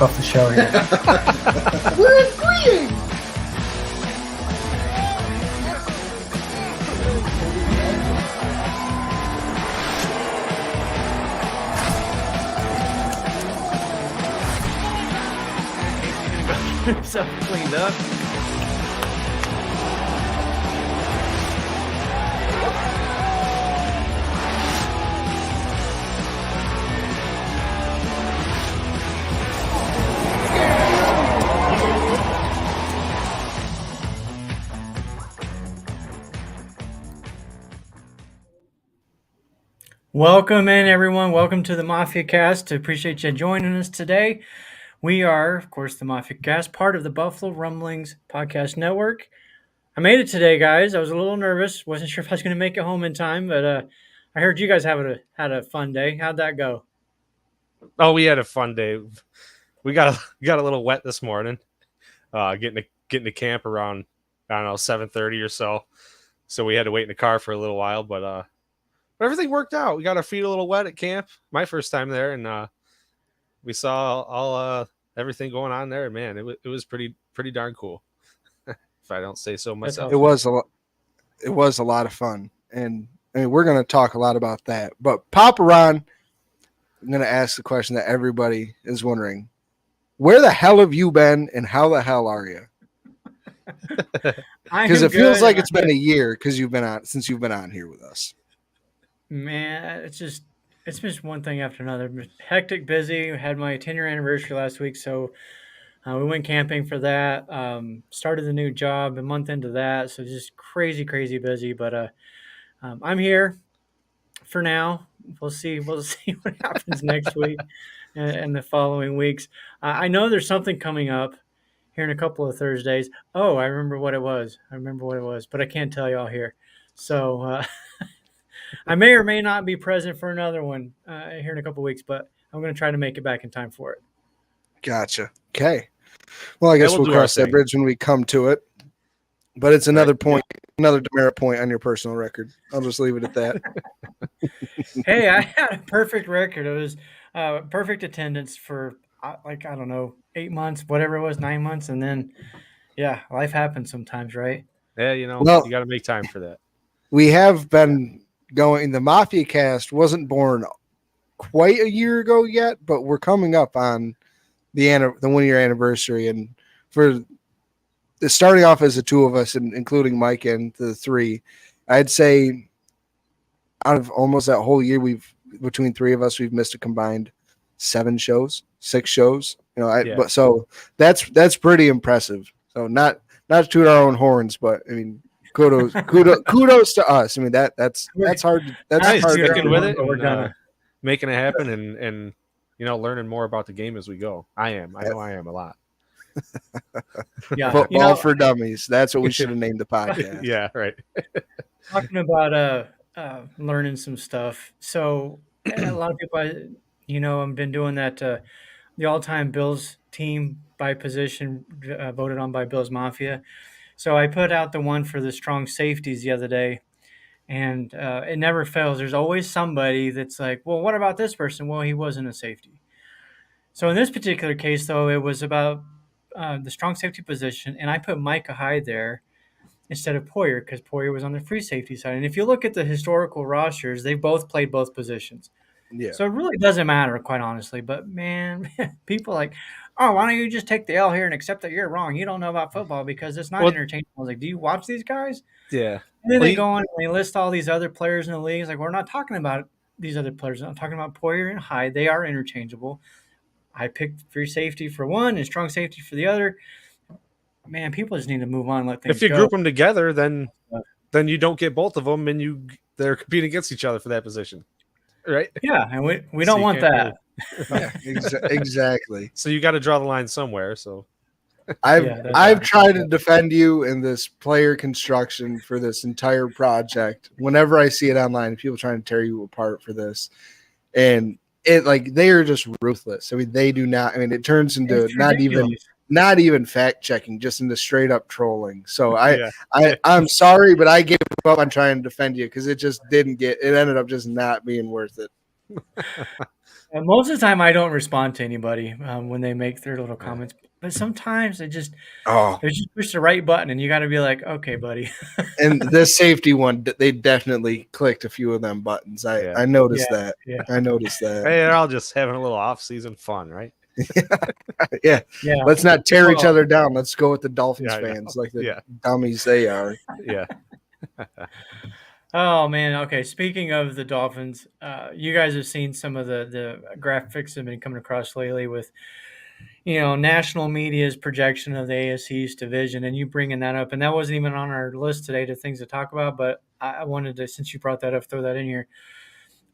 kick off the show here. We're agreeing. Something cleaned up. Welcome in, everyone. Welcome to the Mafia Cast. I appreciate you joining us today. We are, of course, the Mafia Cast, part of the Buffalo Rumblings Podcast Network. I made it today, guys. I was a little nervous. Wasn't sure if I was going to make it home in time, but I heard you guys had a fun day. How'd that go? Oh, we had a fun day. We got a little wet this morning. Getting to camp around, I don't know, 7:30 or so. So we had to wait in the car for a little while, but everything worked out. We got our feet a little wet at camp. My first time there, and we saw all everything going on there. Man, it was pretty darn cool. If I don't say so myself. It was a lot of fun, and I mean, we're going to talk a lot about that. But Papa Ron, I'm going to ask the question that everybody is wondering: where the hell have you been, and how the hell are you? Because it feels like it's been a year since you've been on here with us. Man, it's just one thing after another. Hectic, busy. We had my 10-year anniversary last week, so we went camping for that. Started the new job a month into that, so just crazy busy. But I'm here for now. We'll see what happens next week and the following weeks. I know there's something coming up here in a couple of Thursdays. Oh, I remember what it was. But I can't tell y'all here. So I may or may not be present for another one here in a couple of weeks, but I'm going to try to make it back in time for it. Gotcha. Okay. Well, I guess we'll cross that bridge when we come to it. But it's another point, another demerit point on your personal record. I'll just leave it at that. Hey, I had a perfect record. It was perfect attendance for, I don't know, 8 months, whatever it was, 9 months. And then, yeah, life happens sometimes, right? Yeah, you got to make time for that. We have been going. The Mafia Cast wasn't born quite a year ago yet, but we're coming up on the 1-year anniversary, and for starting off as the two of us, and including Mike and the three, I'd say out of almost that whole year, between three of us, we've missed a combined 6 shows. But so that's pretty impressive. So not to toot our own horns, but I mean, kudos to us. I mean that's hard. That's nice. hard. Sticking with it, and, making it happen, and learning more about the game as we go. I know I am a lot. Yeah, football for dummies. That's what we should have named the podcast. Yeah, right. Talking about learning some stuff. So a lot of people, I've been doing that. The all-time Bills team by position voted on by Bills Mafia. So I put out the one for the strong safeties the other day, and it never fails. There's always somebody that's like, well, what about this person? Well, he wasn't a safety. So in this particular case, though, it was about the strong safety position, and I put Micah Hyde there instead of Poyer because Poyer was on the free safety side. And if you look at the historical rosters, they've both played both positions. Yeah. So it really doesn't matter, quite honestly. But, man, people are like, oh, why don't you just take the L here and accept that you're wrong? You don't know about football because it's not entertaining. I was like, do you watch these guys? Yeah. And then they go on and they list all these other players in the league. It's like, we're not talking about these other players. I'm talking about Poyer and Hyde. They are interchangeable. I picked free safety for one and strong safety for the other. Man, people just need to move on and let things go. If you go. group them together, then you don't get both of them, and they're competing against each other for that position, right? Yeah, and we don't want that. Yeah, exactly. So you got to draw the line somewhere. So I've tried to defend you in this player construction for this entire project. Whenever I see it online, people trying to tear you apart for this, and they are just ruthless. I mean, they do not. I mean, it turns into not even fact checking, just into straight up trolling. So I'm sorry, but I gave up on trying to defend you because it just didn't get. It ended up just not being worth it. Most of the time, I don't respond to anybody when they make their little comments. But sometimes they just push the right button, and you got to be like, okay, buddy. And the safety one, they definitely clicked a few of them buttons. Yeah. I noticed Yeah, that. yeah. I noticed that. Hey, they're all just having a little off-season fun, right? Yeah. Yeah. Let's not tear each Well, other down. Let's go with the Dolphins Yeah, I know. fans, like the Yeah. dummies they are. Yeah. Oh man. Okay. Speaking of the Dolphins, you guys have seen some of the graphics that have been coming across lately with national media's projection of the AFC East division, and you bringing that up, and that wasn't even on our list today to things to talk about, but I wanted to, since you brought that up, throw that in here.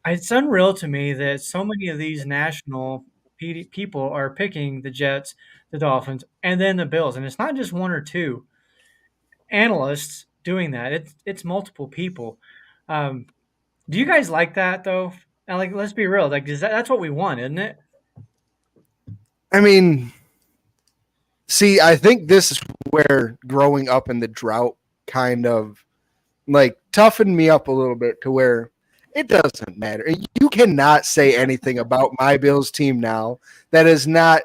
It's unreal to me that so many of these national people are picking the Jets, the Dolphins, and then the Bills, and it's not just one or two analysts doing that. It's multiple people. Um, do you guys like that though? And like, let's be real. Like, that's what we want, isn't it? I mean, see, I think this is where growing up in the drought kind of like toughened me up a little bit to where it doesn't matter. You cannot say anything about my Bills team now that is not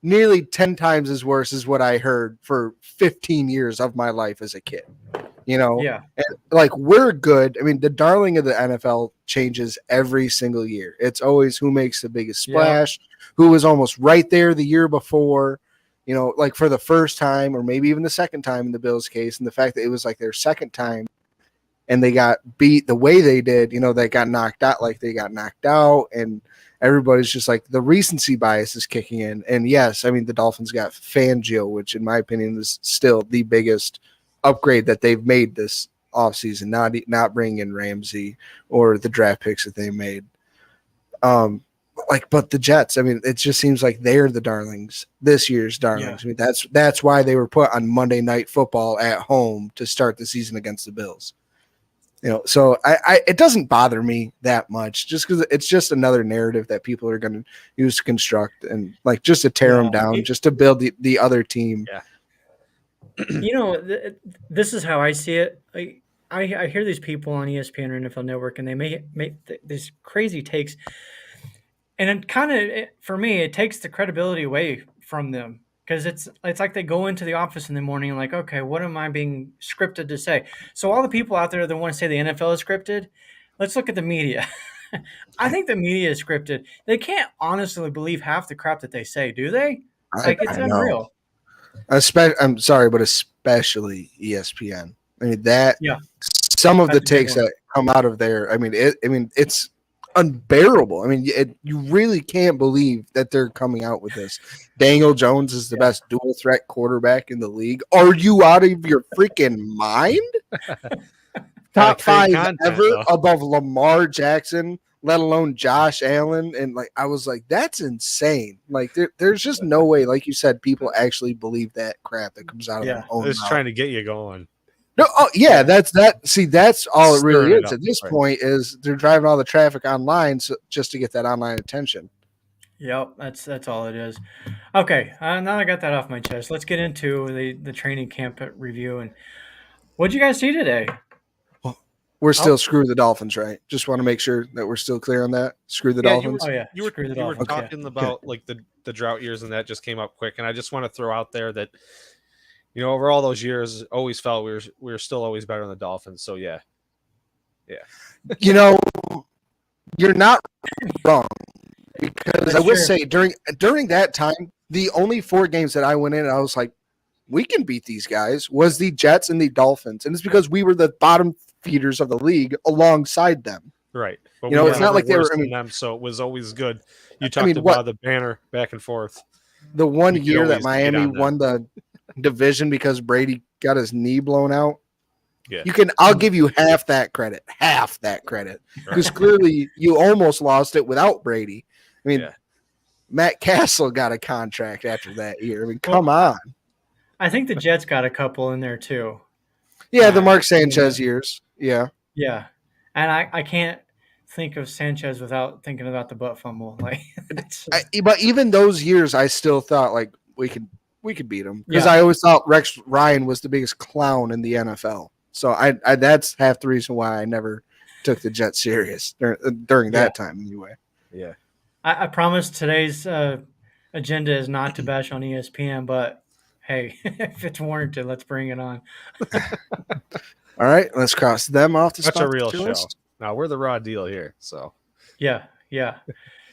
nearly 10 times as worse as what I heard for 15 years of my life as a kid. Yeah. And like we're good. I mean, the darling of the NFL changes every single year. It's always who makes the biggest splash, who was almost right there the year before, like for the first time or maybe even the second time in the Bills case. And the fact that it was like their second time and they got beat the way they did, they got knocked out like they got knocked out. And everybody's just like the recency bias is kicking in. And yes, I mean, the Dolphins got Fangio, which in my opinion is still the biggest upgrade that they've made this offseason, not bringing in Ramsey or the draft picks that they made. But the Jets, I mean, it just seems like they're the darlings, this year's darlings. Yeah. I mean, that's why they were put on Monday Night Football at home to start the season against the Bills. So I it doesn't bother me that much, just because it's just another narrative that people are going to use to construct and like just to tear them down, just to build the other team. Yeah. This is how I see it. I hear these people on ESPN or NFL Network, and they make these crazy takes, and it kind of, for me, it takes the credibility away from them, because it's like they go into the office in the morning and like, okay, what am I being scripted to say? So all the people out there that want to say the NFL is scripted, let's look at the media. I think the media is scripted. They can't honestly believe half the crap that they say, do they? It's unreal. I'm sorry, but especially ESPN. I mean some of the takes that come out of there. I mean, it's unbearable. I mean, you really can't believe that they're coming out with this. Daniel Jones is the best dual threat quarterback in the league. Are you out of your freaking mind? Top 5 ever above Lamar Jackson, let alone Josh Allen. And like, I was like, that's insane. Like there's just no way, like you said, people actually believe that crap that comes out of their own It's mouth. trying to get you going. No, that's that. See, that's all it really is at this point. Is they're driving all the traffic online just to get that online attention. Yep, that's all it is. Okay, now I got that off my chest. Let's get into the training camp review. And what'd you guys see today? We're still screw the Dolphins, right? Just want to make sure that we're still clear on that. Screw the Dolphins. You were talking about like the drought years, and that just came up quick. And I just want to throw out there that over all those years, always felt we were still always better than the Dolphins. So yeah. You're not wrong, because I will say during that time, the only 4 games that I went in, I was like, we can beat these guys, was the Jets and the Dolphins, and it's because we were the bottom feeders of the league alongside them. Right. But it's not like they were them, so it was always good. You talked about the banner back and forth. The one year that Miami won the division because Brady got his knee blown out. Yeah. I'll give you half that credit, because clearly you almost lost it without Brady. I mean, Matt Castle got a contract after that year. I mean, come on. I think the Jets got a couple in there too. Yeah, the Mark Sanchez years. Yeah. Yeah. And I can't think of Sanchez without thinking about the butt fumble. Like, but even those years, I still thought like we could beat them, because I always thought Rex Ryan was the biggest clown in the NFL. So that's half the reason why I never took the Jets serious during that time anyway. Yeah. I promise today's agenda is not to bash on ESPN, but hey, if it's warranted, let's bring it on. All right, let's cross them off the Such a spot real your show. list. Now we're the raw deal here. So Yeah, yeah.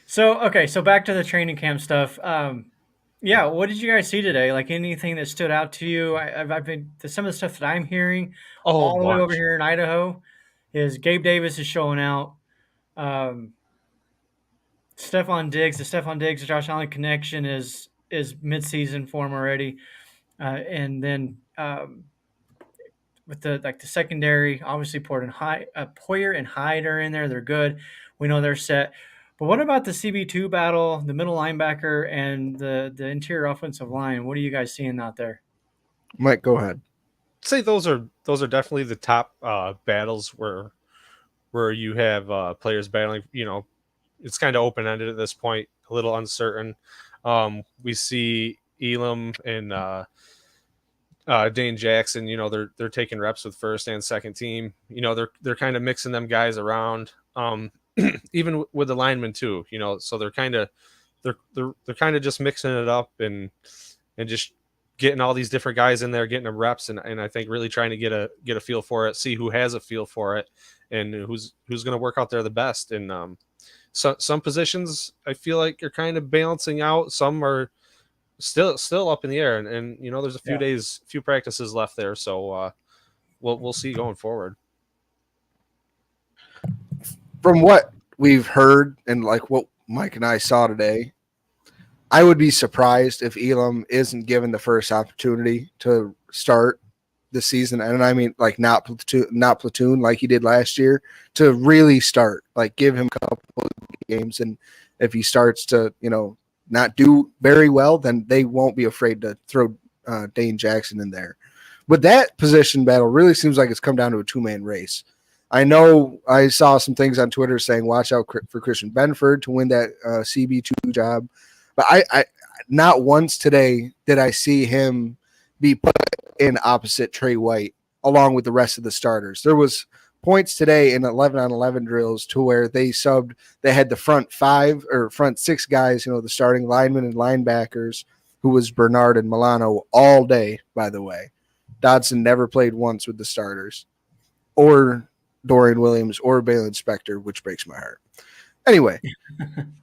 So okay, so back to the training camp stuff. Yeah, what did you guys see today? Like anything that stood out to you? I've been some of the stuff that I'm hearing a whole all the way over bunch. here in Idaho is Gabe Davis is showing out. Um, the Stephon Diggs, Josh Allen connection is midseason form already, and then with the secondary, obviously Poyer and Hyde are in there. They're good. We know they're set. But what about the CB2 battle, the middle linebacker, and the interior offensive line? What are you guys seeing out there? Mike, go ahead. Say those are definitely the top battles where you have players battling. It's kind of open ended at this point, a little uncertain. We see Elam and Dane Jackson. They're taking reps with first and second team. They're kind of mixing them guys around. Even with the linemen too. So they're kind of they're kind of just mixing it up and just getting all these different guys in there, getting them reps, and I think really trying to get a feel for it, see who has a feel for it, and who's going to work out there the best. And some positions I feel like are kind of balancing out. Some are still up in the air, and there's a few practices left there, so we'll see going forward. From what we've heard and like what Mike and I saw today, I would be surprised if Elam isn't given the first opportunity to start the season. And I mean, like not platoon like he did last year, to really start, like give him a couple of games. And if he starts to, not do very well, then they won't be afraid to throw Dane Jackson in there. But that position battle really seems like it's come down to a two-man race. I know I saw some things on Twitter saying watch out for Christian Benford to win that CB2 job. But I not once today did I see him be put in opposite Trey White along with the rest of the starters. There was points today in 11-on-11 drills to where they had the front front six guys, the starting linemen and linebackers, who was Bernard and Milano all day, by the way. Dodson never played once with the starters, or Dorian Williams or Balin Spector, which breaks my heart. Anyway,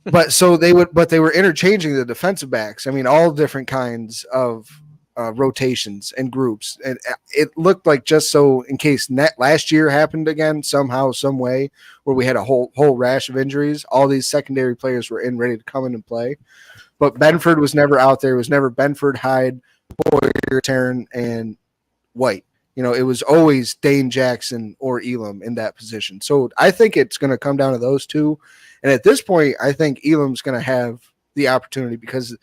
but they were interchanging the defensive backs. I mean, all different kinds of rotations and groups. And it looked like, just so in case last year happened again, somehow, some way, where we had a whole rash of injuries, all these secondary players were ready to come in and play. But Benford was never out there. It was never Benford, Hyde, Boyer, Taryn, and White. It was always Dane Jackson or Elam in that position. So I think it's going to come down to those two. And at this point, I think Elam's going to have the opportunity because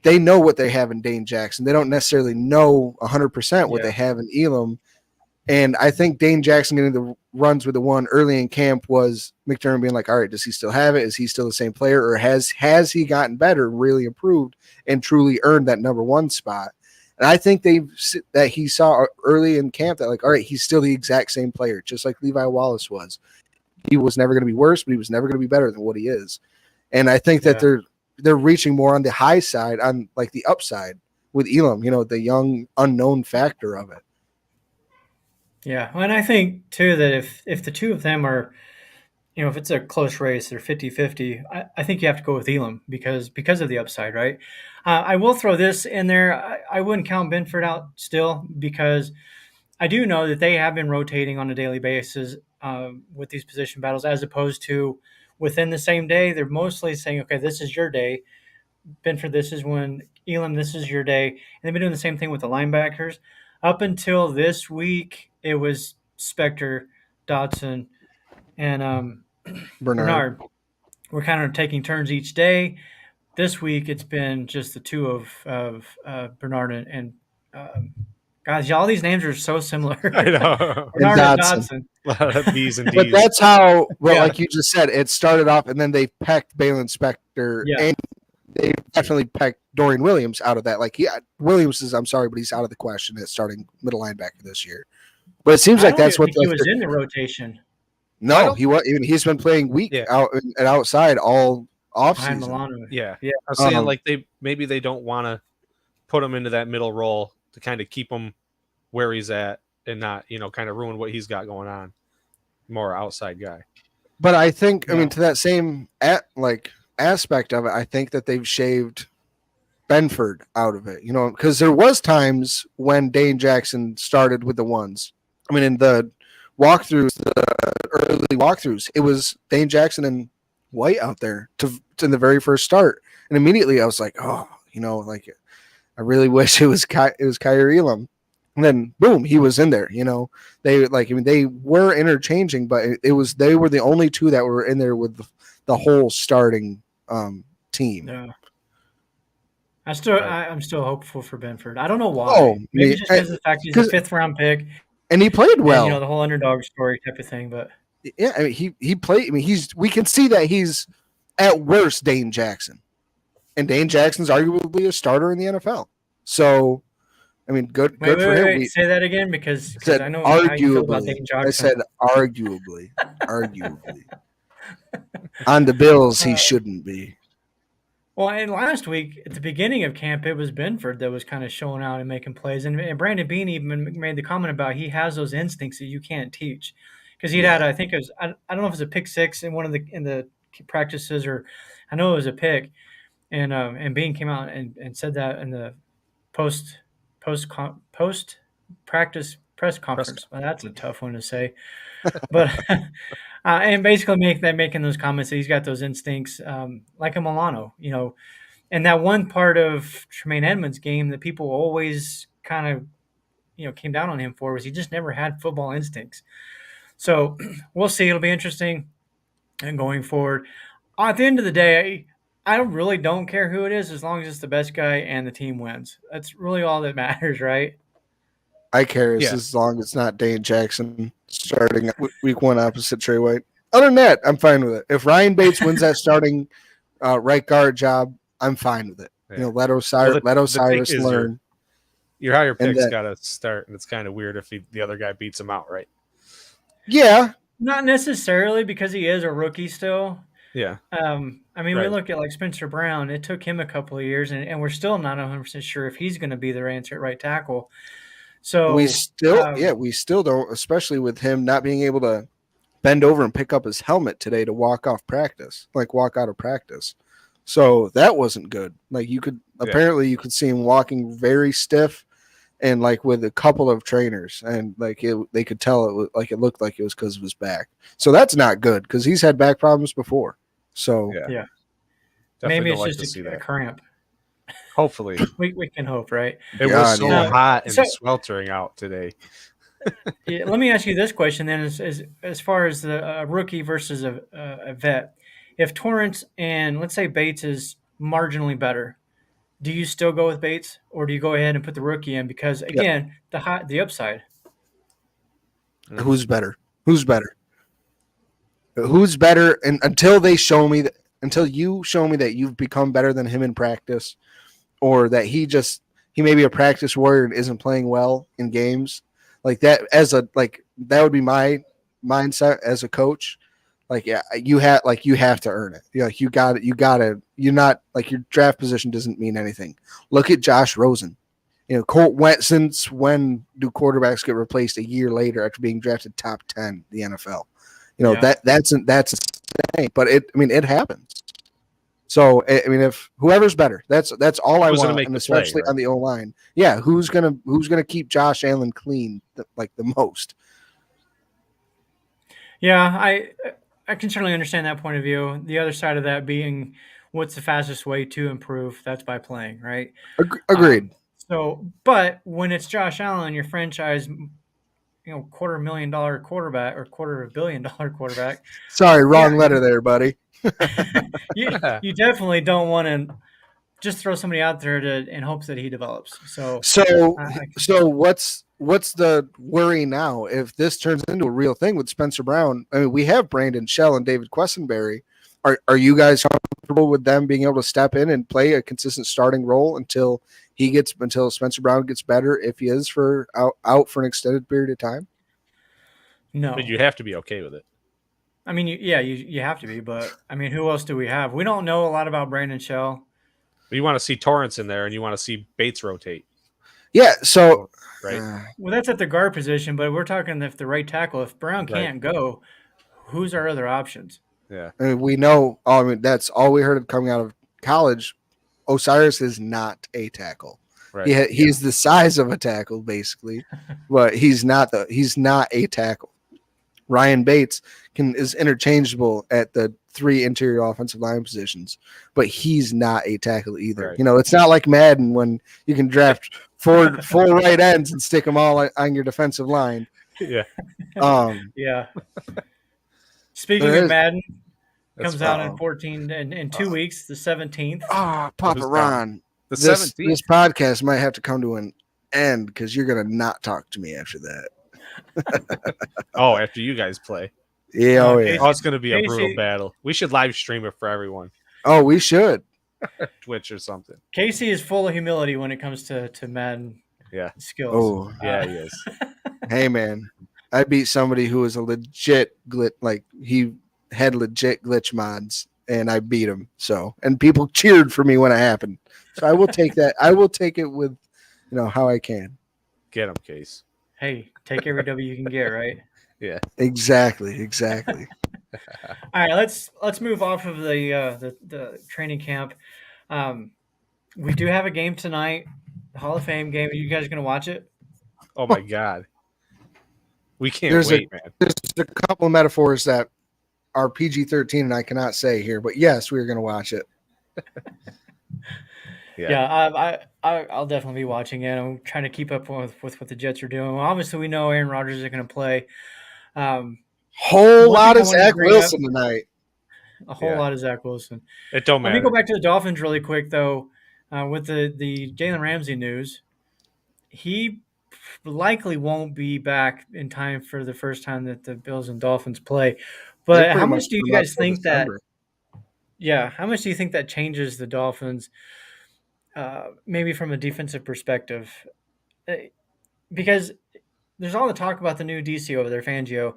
they know what they have in Dane Jackson. They don't necessarily know 100% what they have in Elam. And I think Dane Jackson getting the runs with the one early in camp was McDermott being like, all right, does he still have it? Is he still the same player? Or has he gotten better, really improved, and truly earned that number one spot? And I think that he saw early in camp that, like, all right, he's still the exact same player, just like Levi Wallace was. He was never going to be worse, but he was never going to be better than what he is. And I think that they're reaching more on the high side, on like the upside with Elam, the young unknown factor of it. Yeah, and I think too that if the two of them are, if it's a close race, they're 50-50, I think you have to go with Elam because of the upside, right? I will throw this in there. I wouldn't count Benford out still because I do know that they have been rotating on a daily basis with these position battles, as opposed to within the same day. They're mostly saying, okay, this is your day. Benford, this is when. Elam, this is your day. And they've been doing the same thing with the linebackers. Up until this week, it was Spector, Dodson, and Bernard. We're kind of taking turns each day. This week, it's been just the two of Bernard and guys, all these names are so similar. I know. Bernard and Dodson. A lot of B's and D's. But that's how, like you just said, it started off, and then they pecked Balin Spector, and they definitely pecked Dorian Williams out of that. Like, Williams is, I'm sorry, but he's out of the question at starting middle linebacker this year. But it seems like that's what he was in the rotation. No, he was. He's been playing weak Yeah. out and outside all behind offseason. Milano. Yeah. Yeah. I was saying Um, like maybe they don't want to put him into that middle role to kind of keep him where he's at and not, kind of ruin what he's got going on. More outside guy. But I think, I Yeah. mean, to that same aspect of it, I think that they've shaved Benford out of it, because there was times when Dane Jackson started with the ones. I mean, in the walkthroughs, the early walkthroughs, it was Dane Jackson and White out there to the very first start, and immediately I was like, oh, like I really wish it was Kyrie Elam. And then boom, he was in there. They were interchanging, but they were the only two that were in there with the whole starting team. Yeah. Right. I'm still hopeful for Benford. I don't know why. Oh, Maybe just because of the fact he's a 5th round pick, and he played well. and, the whole underdog story type of thing. But yeah, I mean, he played. I mean, we can see that he's at worst Dane Jackson, and Dane Jackson's arguably a starter in the NFL. So, I mean, good for him. Wait, say that again because said I know how you feel about arguably. Dane Jackson. I said arguably. On the Bills, he shouldn't be. Well, and last week at the beginning of camp, it was Benford that was kind of showing out and making plays, and Brandon Beane even made the comment about he has those instincts that you can't teach, because he'd had, I think it was, I don't know if it was a pick six in one of the practices, or I know it was a pick, and Beane came out and said that in the post practice press conference. Well, that's a tough one to say, but and basically making those comments that he's got those instincts, like a Milano, and that one part of Tremaine Edmonds' game that people always kind of came down on him for was he just never had football instincts. So we'll see. It'll be interesting and going forward. At the end of the day, I really don't care who it is as long as it's the best guy and the team wins. That's really all that matters, right? I care as long as it's not Dane Jackson starting week 1 opposite Trey White. Other than that, I'm fine with it. If Ryan Bates wins that starting right guard job, I'm fine with it. Yeah. Let Osiris learn. Your higher pick's got to start, and it's kind of weird if the other guy beats him out, right? Yeah. Not necessarily, because he is a rookie still. Yeah. I mean, we look at like Spencer Brown. It took him a couple of years, and we're still not 100% sure if he's going to be their answer at right tackle. So we still don't, especially with him not being able to bend over and pick up his helmet today to walk out of practice. So that wasn't good. Like apparently you could see him walking very stiff and like with a couple of trainers, and like they could tell it looked like it was because of his back. So that's not good because he's had back problems before. So yeah. Maybe it's just a cramp. Hopefully. we can hope, right? It was so hot and sweltering out today. Yeah, let me ask you this question then: as far as the rookie versus a vet, if Torrance and let's say Bates is marginally better, do you still go with Bates, or do you go ahead and put the rookie in? Because again, the upside. Who's better? And until you show me that you've become better than him in practice, or that he may be a practice warrior and isn't playing well in games, like that that would be my mindset as a coach. Like, yeah, you have to earn it. You got it. You're not like your draft position doesn't mean anything. Look at Josh Rosen. Since when do quarterbacks get replaced a year later after being drafted top 10 in the NFL? That's insane, but it happens. So I mean, if whoever's better, that's all I want, and especially on the O-line. Yeah, who's gonna keep Josh Allen clean the most? Yeah, I can certainly understand that point of view. The other side of that being, what's the fastest way to improve? That's by playing, right? Agreed. But when it's Josh Allen, your franchise, $250,000 quarterback or $250 million quarterback. Sorry, wrong letter there, buddy. you definitely don't want to just throw somebody out there in hopes that he develops. So what's the worry now if this turns into a real thing with Spencer Brown? I mean, we have Brandon Shell and David Quessenberry. Are you guys comfortable with them being able to step in and play a consistent starting role until Spencer Brown gets better, if he is out for an extended period of time? No, but you have to be okay with it. I mean, you have to be, but I mean, who else do we have? We don't know a lot about Brandon Shell. You want to see Torrance in there, and you want to see Bates rotate, Yeah. So, right? Well, that's at the guard position, but we're talking if the right tackle. If Brown Right. can't go, who's our other options? Yeah. I mean, we know. I mean, that's all we heard coming out of college. Osiris is not a tackle. Right. He's the size of a tackle, basically, but he's not a tackle. Ryan Bates is interchangeable at the 3 interior offensive line positions, but he's not a tackle either. Right. You know, it's not like Madden when you can draft four right ends and stick them all on your defensive line. Yeah. Yeah. Speaking There of is- Madden, That's comes out fine. in 14 in 2 weeks, the 17th. Papa Who's Ron, The this 17th. podcast might have to come to an end because you're gonna not talk to me after that. Oh, after you guys play. Yeah, oh yeah. Casey- Oh, it's going to be a brutal Casey- battle. We should live stream it for everyone, Oh, we should. Twitch or something. Casey is full of humility when it comes to Madden Yeah. skills. Oh, Yeah, he is. hey man, I beat somebody who was a legit glitch. Like he had legit glitch mods, and I beat him. So, and people cheered for me when it happened. So I will take that. I will take it with, how I can. Get him, Case. Hey, take every W you can get, right? Yeah. Exactly. All right, let's move off of the training camp. We do have a game tonight, the Hall of Fame game. Are you guys going to watch it? Oh my God. We can't There's wait, man. There's a couple of metaphors that are PG-13 and I cannot say here, but yes, we are going to watch it. Yeah. I'll definitely be watching it. I'm trying to keep up with what the Jets are doing. Well, obviously, we know Aaron Rodgers is going to play. Whole One lot thing of I wanted to Zach bring Wilson tonight. A whole Yeah. lot of Zach Wilson. It don't Let matter. me go back to the Dolphins really quick, though. With the Jalen Ramsey news, he likely won't be back in time for the first time that the Bills and Dolphins play. They But pretty how much much do you put 'em up guys till think that? December. Yeah, how much do you think that changes the Dolphins? Maybe from a defensive perspective, because there's all the talk about the new DC over there, Fangio,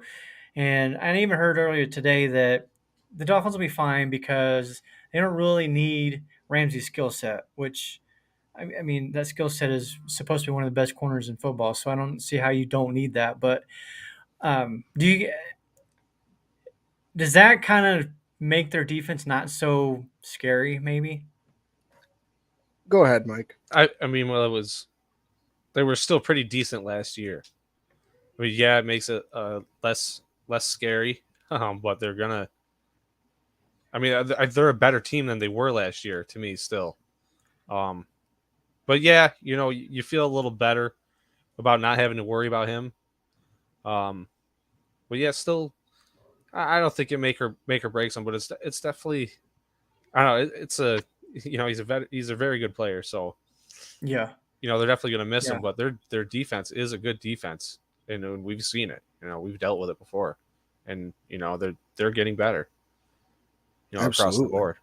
and I even heard earlier today that the Dolphins will be fine because they don't really need Ramsey's skill set, which I mean that skill set is supposed to be one of the best corners in football. So I don't see how you don't need that. But does that kind of make their defense not so scary? Maybe. Go ahead, Mike. I mean, well, they were still pretty decent last year. I mean, yeah, it makes it less scary, but they're gonna. I mean, they're a better team than they were last year to me still. But yeah, you feel a little better about not having to worry about him. But yeah, still, I don't think it make or breaks him, but it's definitely, I don't know, it's a he's a very good player, so Yeah. they're definitely going to miss Yeah. him, but their defense is a good defense, and we've seen it. We've dealt with it before, and they're getting better. Across the Absolutely. board.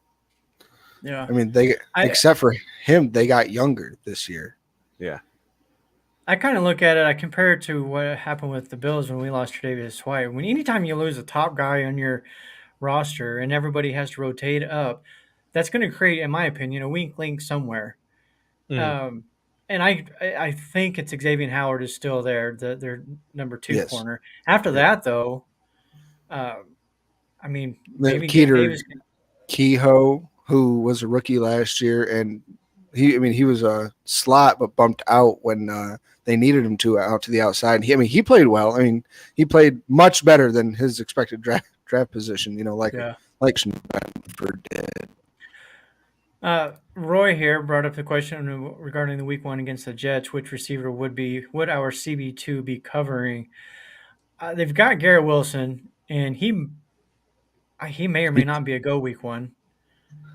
Yeah. I mean, except for him, they got younger this year. Yeah. I kind of look at it. I compare it to what happened with the Bills when we lost Tre'Davious White. Anytime you lose a top guy on your roster and everybody has to rotate up, that's going to create, in my opinion, a weak link somewhere. Mhm. And I think it's Xavier Howard is still there, their number 2 Yes. corner. After that, though, I mean, maybe Keeter- Davis can. Kehoe, who was a rookie last year, and he was a slot but bumped out when they needed him to out to the outside. He played well. I mean, he played much better than his expected draft position. like Schneidberg did. Roy here brought up the question regarding the week 1 against the Jets. Which receiver would our CB2 be covering? They've got Garrett Wilson, and he may or may not be a go week 1.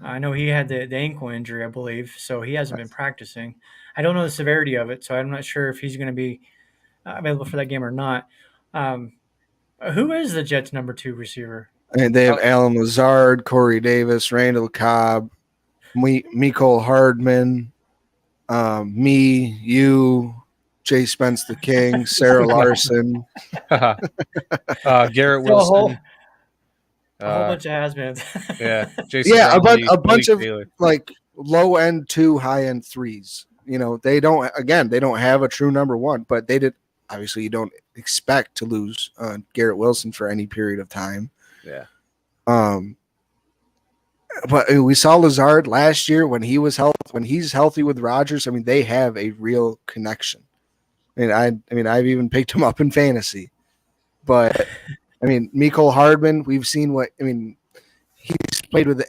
I know he had the ankle injury, I believe, so he hasn't been practicing. I don't know the severity of it, so I'm not sure if he's going to be available for that game or not. Who is the Jets' number 2 receiver? And they have Alan Lazard, Corey Davis, Randall Cobb, Mecole Hardman, me, you, Jay Spence the King, Sarah Larson. Garrett Still a hole. Wilson. A whole bunch of has-beens. Yeah, Jason Yeah, Crowley, a bunch Malik of Taylor. like low end two, high end threes. You know, they don't have a true number one, but they did. Obviously, you don't expect to lose Garrett Wilson for any period of time. Yeah, Um, but we saw Lazard last year when he's healthy with Rodgers. I mean, they have a real connection. I've even picked him up in fantasy. But I mean, Mecole Hardman, we've seen he's played with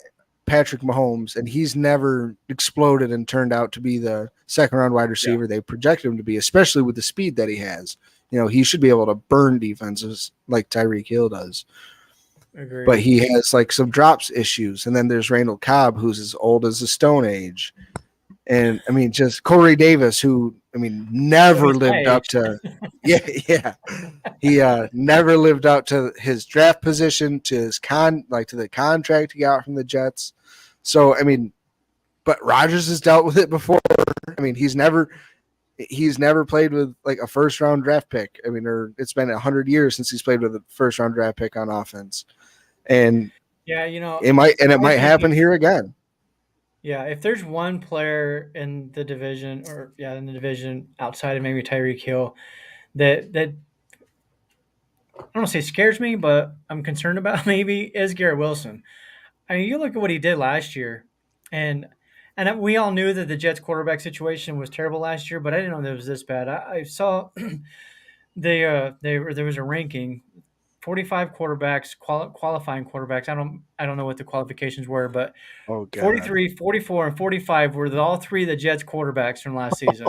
Patrick Mahomes, and he's never exploded and turned out to be the second round wide receiver they projected him to be, especially with the speed that he has. You know, he should be able to burn defenses like Tyreek Hill does. Agreed. But he has like some drops issues. And then there's Randall Cobb, who's as old as the Stone Age. And I mean, just Corey Davis, who never lived up to, yeah. He never lived up to his draft position, to his to the contract he got from the Jets. So I mean, but Rodgers has dealt with it before. I mean, he's never played with like a first round draft pick. I mean, or it's been 100 years since he's played with a first round draft pick on offense, and yeah, it might happen here again. Yeah, if there's one player in the division, outside of maybe Tyreek Hill, that I don't want to say scares me, but I'm concerned about maybe is Garrett Wilson. I mean, you look at what he did last year, and we all knew that the Jets quarterback situation was terrible last year, but I didn't know that it was this bad. I saw there was a ranking 45 quarterbacks, qualifying quarterbacks. I don't know what the qualifications were, but Oh, God. 43, 44, and 45 were all three of the Jets quarterbacks from last season.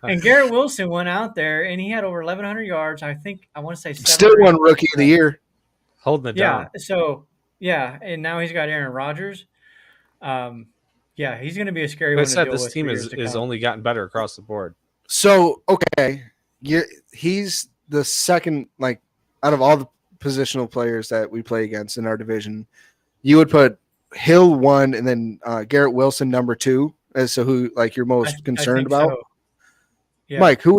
And Garrett Wilson went out there and he had over 1,100 yards. I want to say Still won Rookie of the Year. holding it down. So and now he's got Aaron Rodgers. He's going to be a scary Like I one to said, deal this with team for years to is come. only gotten better across the board. So okay, he's the second, like, out of all the positional players that we play against in our division. You would put Hill 1 and then Garrett Wilson number 2 as to who like you're most concerned think about. so. Yeah. Mike, what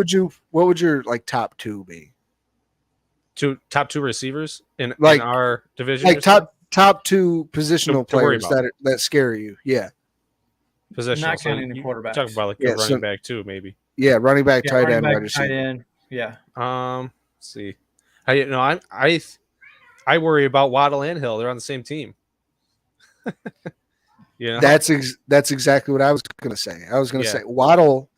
would your like top 2 be? Top two receivers in Like- our division. Like top 2 positional To worry players about. that scare you. Yeah. position. Not counting the you quarterbacks. Talk about like Yeah, a running back too, maybe. Yeah, running back, Yeah, tight running end, back, wide receiver. tight end. Yeah. Let's see. I worry about Waddle and Hill. They're on the same team. That's exactly what I was going to say. I was going to Yeah. say Waddle.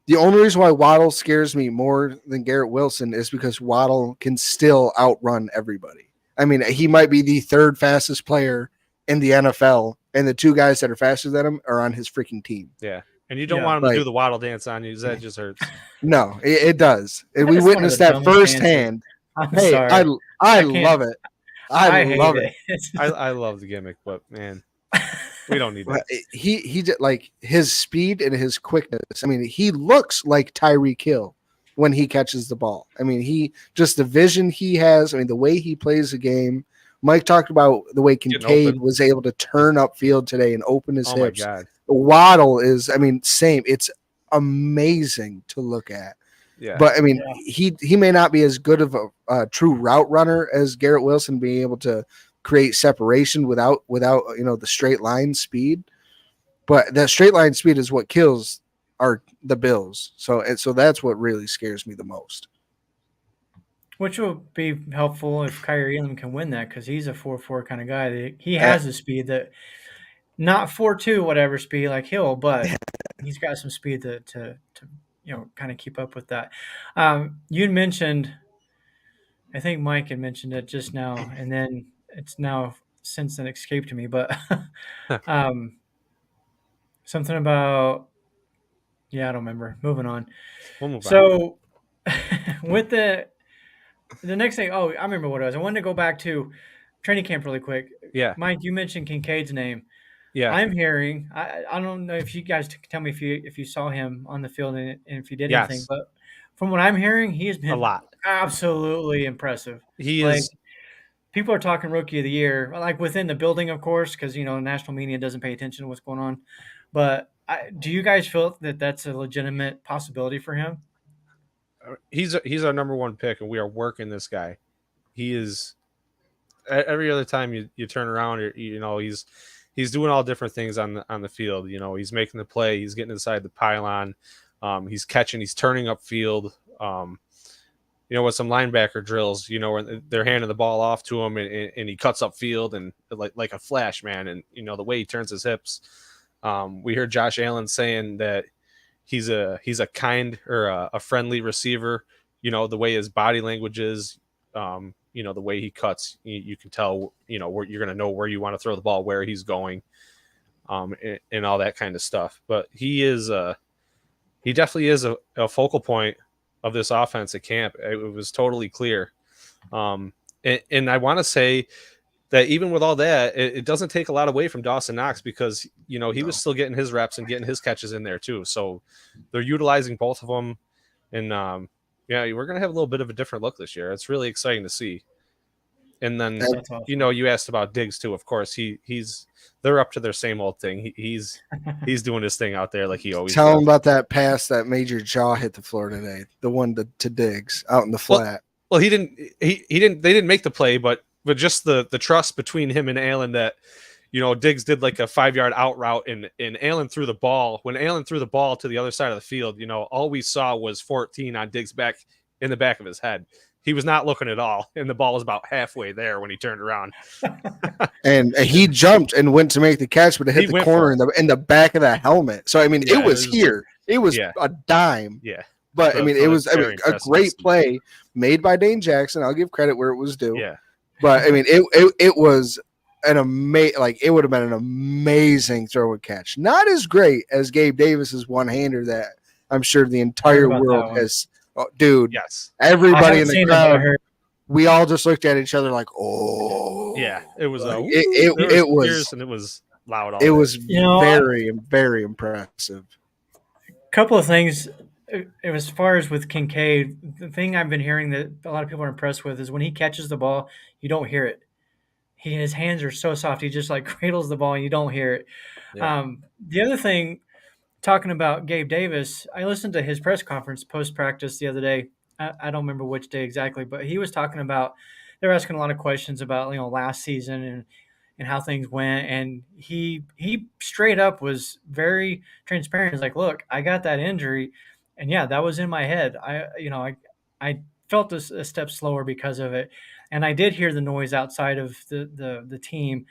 The only reason why Waddle scares me more than Garrett Wilson is because Waddle can still outrun everybody. I mean, he might be the third fastest player in the NFL, and the two guys that are faster than him are on his freaking team. Yeah. And you don't Yeah, want him to like- do the Waddle dance on you. That just hurts. No, it does. And we That is one of witnessed the that dumbest firsthand. I'm Hey, sorry. I can't- love it. I I hate love it. I love the gimmick, but man, we don't need But that. he did, like, his speed and his quickness. I mean, he looks like Tyreek Hill when he catches the ball. I mean, he just the vision he has. I mean, the way he plays the game. Mike talked about the way Getting Kincaid open. was able to turn upfield today and open his Oh my hips. god. Waddle is, same. It's amazing to look at. Yeah. But I mean, he may not be as good of a true route runner as Garrett Wilson, being able to create separation without the straight line speed. But that straight line speed is what kills the Bills. So that's what really scares me the most. Which will be helpful if Kyrie Elam can win that because he's a 4.4 kind of guy. He has the speed that not 4.2 whatever speed like Hill, but he's got some speed to kind of keep up with that. You'd mentioned, I think Mike had mentioned it just now, and then it's now since then escaped me, but something about I don't remember. Moving on. We'll move on. So with the next thing, I remember what it was. I wanted to go back to training camp really quick. Yeah. Mike, you mentioned Kincaid's name. Yeah. I'm hearing. I don't know if you guys can tell me if you saw him on the field and if you did Yes. anything, but from what I'm hearing, he has been A lot. absolutely impressive. He Like, is. people are talking rookie of the year, like within the building, of course, because national media doesn't pay attention to what's going on. But do you guys feel that that's a legitimate possibility for him? He's our number one pick, and we are working this guy. He is. every other time you turn around, he's doing all different things on the field. He's making the play, he's getting inside the pylon, he's catching, he's turning upfield. With some linebacker drills, where they're handing the ball off to him, and he cuts upfield and like a flash, man. And the way he turns his hips. We heard Josh Allen saying that he's a kind or a friendly receiver. The way his body language is, the way he cuts, you can tell, where you're going to know where you want to throw the ball, where he's going, and all that kind of stuff. But he definitely is a focal point of this offense at camp. It was totally clear. And I want to say that even with all that, it doesn't take a lot away from Dawson Knox, because, he was still getting his reps and getting his catches in there too. So they're utilizing both of them. And we're going to have a little bit of a different look this year. It's really exciting to see. And then, That's awesome. you asked about Diggs too. Of course, they're up to their same old thing. He's doing his thing out there like he always Tell does. him about that pass that made your jaw hit the floor today. The one to Diggs out in the flat. Well, he didn't. They didn't make the play, but just the trust between him and Allen that, Diggs did like a 5-yard out route, and Allen threw the ball. When Allen threw the ball to the other side of the field, all we saw was 14 on Diggs' back in the back of his head. He was not looking at all, and the ball was about halfway there when he turned around. And he jumped and went to make the catch, but it hit the corner in the back of the helmet. So, I mean, it was here. It was a dime. Yeah. But, I mean, it was a great to play made by Dane Jackson. I'll give credit where it was due. Yeah. But, I mean, it was an it would have been an amazing throw and catch. Not as great as Gabe Davis's one-hander that I'm sure the entire world has. Oh, dude, yes. Everybody in the crowd, we all just looked at each other like, oh. Yeah, it was it was and it was loud. It was very, very impressive. Couple of things. As far as with Kincaid, the thing I've been hearing that a lot of people are impressed with is when he catches the ball, you don't hear it. His hands are so soft. He just like cradles the ball and you don't hear it. Yeah. The other thing, talking about Gabe Davis, I listened to his press conference post-practice the other day. I don't remember which day exactly, but he was talking about, they were asking a lot of questions about, last season and how things went. And he straight up was very transparent. He's like, look, I got that injury. And yeah, that was in my head. I felt a step slower because of it. And I did hear the noise outside of the team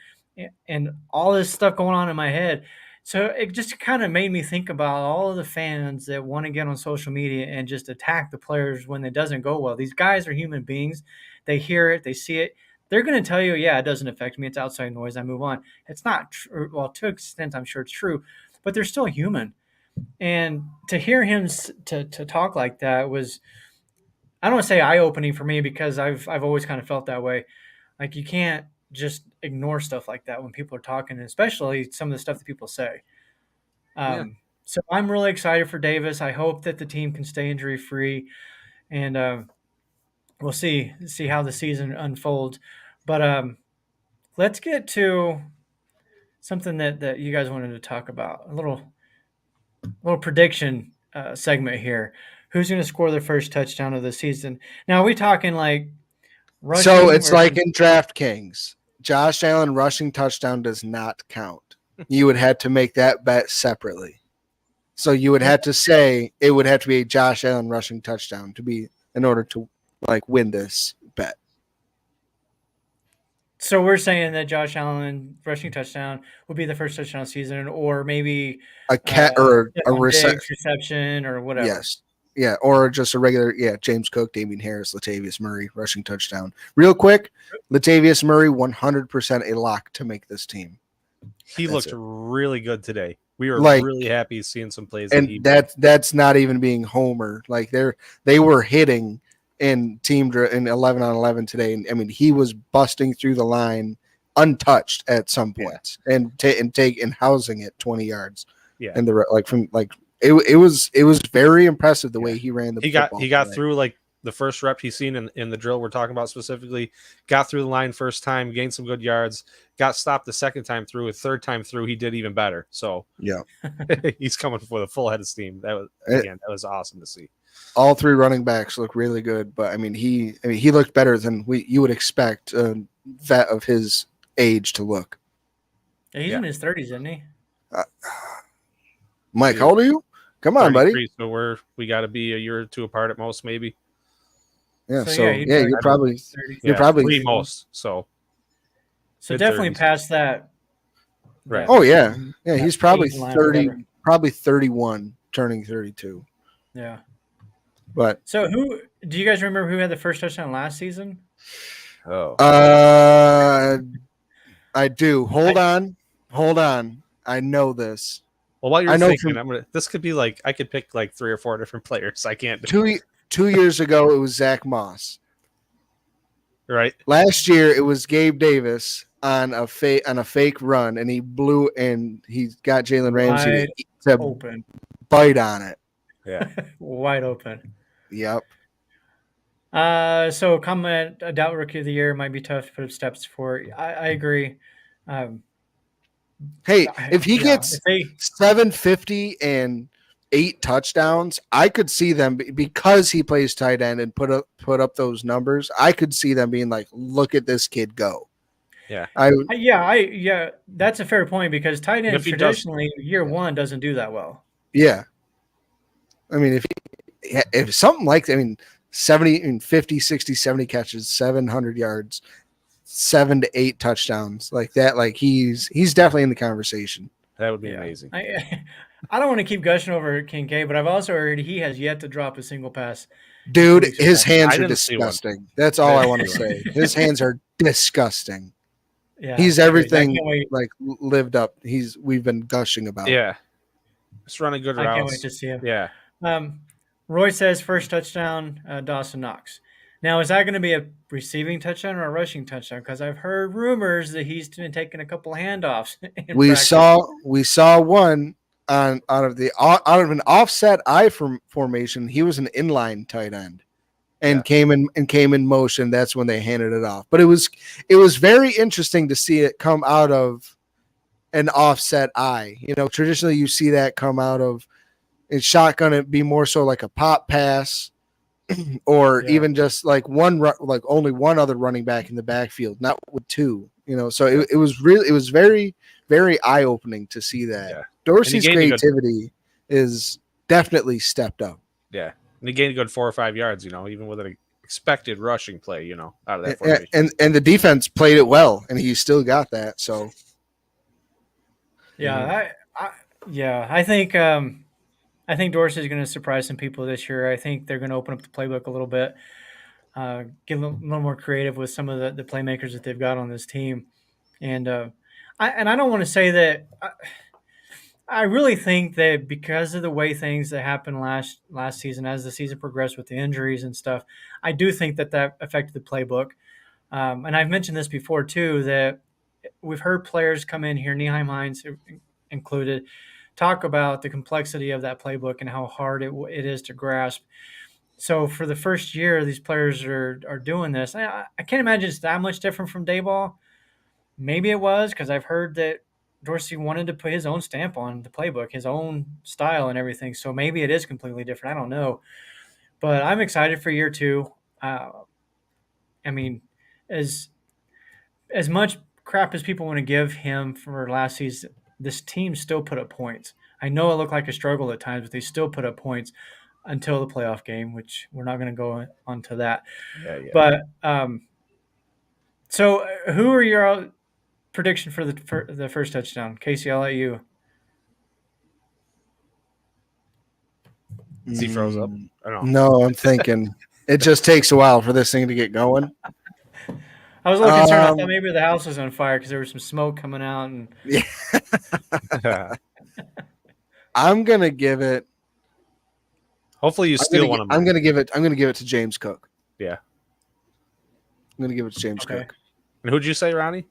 and all this stuff going on in my head. So it just kind of made me think about all of the fans that want to get on social media and just attack the players when it doesn't go well. These guys are human beings. They hear it. They see it. They're going to tell you, yeah, it doesn't affect me. It's outside noise. I move on. It's not true. Well, to an extent, I'm sure it's true, but they're still human. And to hear him to talk like that was, I don't want to say eye-opening for me, because I've always kind of felt that way. Like, you can't just ignore stuff like that when people are talking, especially some of the stuff that people say. So I'm really excited for Davis. I hope that the team can stay injury-free, and we'll see how the season unfolds. But let's get to something that you guys wanted to talk about, a little prediction segment here. Who's going to score the first touchdown of the season? Now, are we talking like rushing? So it's like in DraftKings, Josh Allen rushing touchdown does not count. You would have to make that bet separately. So you would have to say it would have to be a Josh Allen rushing touchdown in order to win this bet. So we're saying that Josh Allen rushing touchdown would be the first touchdown of the season, or maybe a or a reception or whatever. Yes. Yeah, or just a regular, James Cook, Damian Harris, Latavius Murray, rushing touchdown. Real quick, Latavius Murray, 100% a lock to make this team. He looked really good today. We were really happy seeing some plays. And that's not even being homer. They were hitting in team in 11 on 11 today. And I mean, he was busting through the line untouched at some points and housing it 20 yards. Yeah. And it was very impressive the way he ran the football. He got through the first rep he's seen in the drill we're talking about specifically, got through the line first time, gained some good yards, got stopped the second time through, a third time through he did even better. So yeah, he's coming with a full head of steam. That was awesome to see. All three running backs look really good, but I mean he looked better than you would expect. vet of his age to look. Yeah, he's Yeah. in his 30s, isn't he? Mike, how old are you? Come on, buddy. 33, so we got to be a year or two apart at most, maybe. Yeah, So, so yeah, yeah, he'd be you're like probably 30. You're Yeah, probably- three most. So Definitely mid-30s. past that. Right. Oh yeah. He's probably age line or 30, whatever. probably 31, turning 32. Yeah. But So do you guys remember who had the first touchdown last season? Oh, I do. Hold on. I know this. well, while you're I know thinking, this could be like I could pick like 3 or 4 different players. I can't. 2 years ago it was Zach Moss. Right. Last year it was Gabe Davis on a fake run, and he blew and he got Jalen Ramsey Wide to Open. bite on it. Yeah. Wide open. Yep. So comment a doubt rookie of the year might be tough to put up steps for. I agree. Hey, if he Yeah, gets if they 750 and 8 touchdowns, I could see them because he plays tight end and put up those numbers. I could see them being like, "Look at this kid go." Yeah. yeah, that's a fair point because tight And if ends he does- traditionally year one doesn't do that well. Yeah. I mean, if something like that, I mean, 70 and 50, 60, 70 catches, 700 yards, 7 to 8 touchdowns like that, like he's definitely in the conversation. That would be Yeah. amazing. I don't want to keep gushing over Kincaid, but I've also heard he has yet to drop a single pass. Dude, weeks his ago. hands I are didn't see one. disgusting. That's all I want to say. His hands are disgusting. Yeah, He's anyways, I everything can't wait. like lived up. We've been gushing about. Yeah. Just running good I can't routes. wait to see him. Yeah. Roy says first touchdown, Dawson Knox. Now, is that going to be a receiving touchdown or a rushing touchdown? Because I've heard rumors that he's been taking a couple handoffs. We saw one out of an offset I formation. He was an inline tight end, and came in motion. That's when they handed it off. But it was very interesting to see it come out of an offset I. You know, traditionally you see that come out of in shotgun. It'd be more so like a pop pass, or even just like only one other running back in the backfield, not with two. You know, so it was very, very eye opening to see that. Yeah. Dorsey's creativity is definitely stepped up. Yeah. And he gained a good 4 or 5 yards, you know, even with an expected rushing play, you know, out of that formation. And the defense played it well, and he still got that. So, yeah, I think Dorsey's going to surprise some people this year. I think they're going to open up the playbook a little bit, get a little more creative with some of the playmakers that they've got on this team. And I don't want to say that. I really think that because of the way things that happened last season, as the season progressed with the injuries and stuff, I do think that affected the playbook. And I've mentioned this before too, that we've heard players come in here, Nyheim Hines included, talk about the complexity of that playbook and how hard it is to grasp. So for the first year, these players are doing this. I can't imagine it's that much different from Dayball. Maybe it was, because I've heard that Dorsey wanted to put his own stamp on the playbook, his own style and everything. So maybe it is completely different. I don't know. But I'm excited for year two. I mean, as much crap as people want to give him for last season, this team still put up points. I know it looked like a struggle at times, but they still put up points until the playoff game, which we're not going to go on to that. Yeah. But so who are your prediction for the first touchdown? Casey, I'll let you. As he froze up. I don't know. No, I'm thinking it just takes a while for this thing to get going. I was a little concerned. I thought maybe the house was on fire because there was some smoke coming out. And I'm gonna give it. Hopefully you steal one of them. I'm gonna give it to James Cook. Yeah. I'm gonna give it to James Cook. And who'd you say, Ronnie?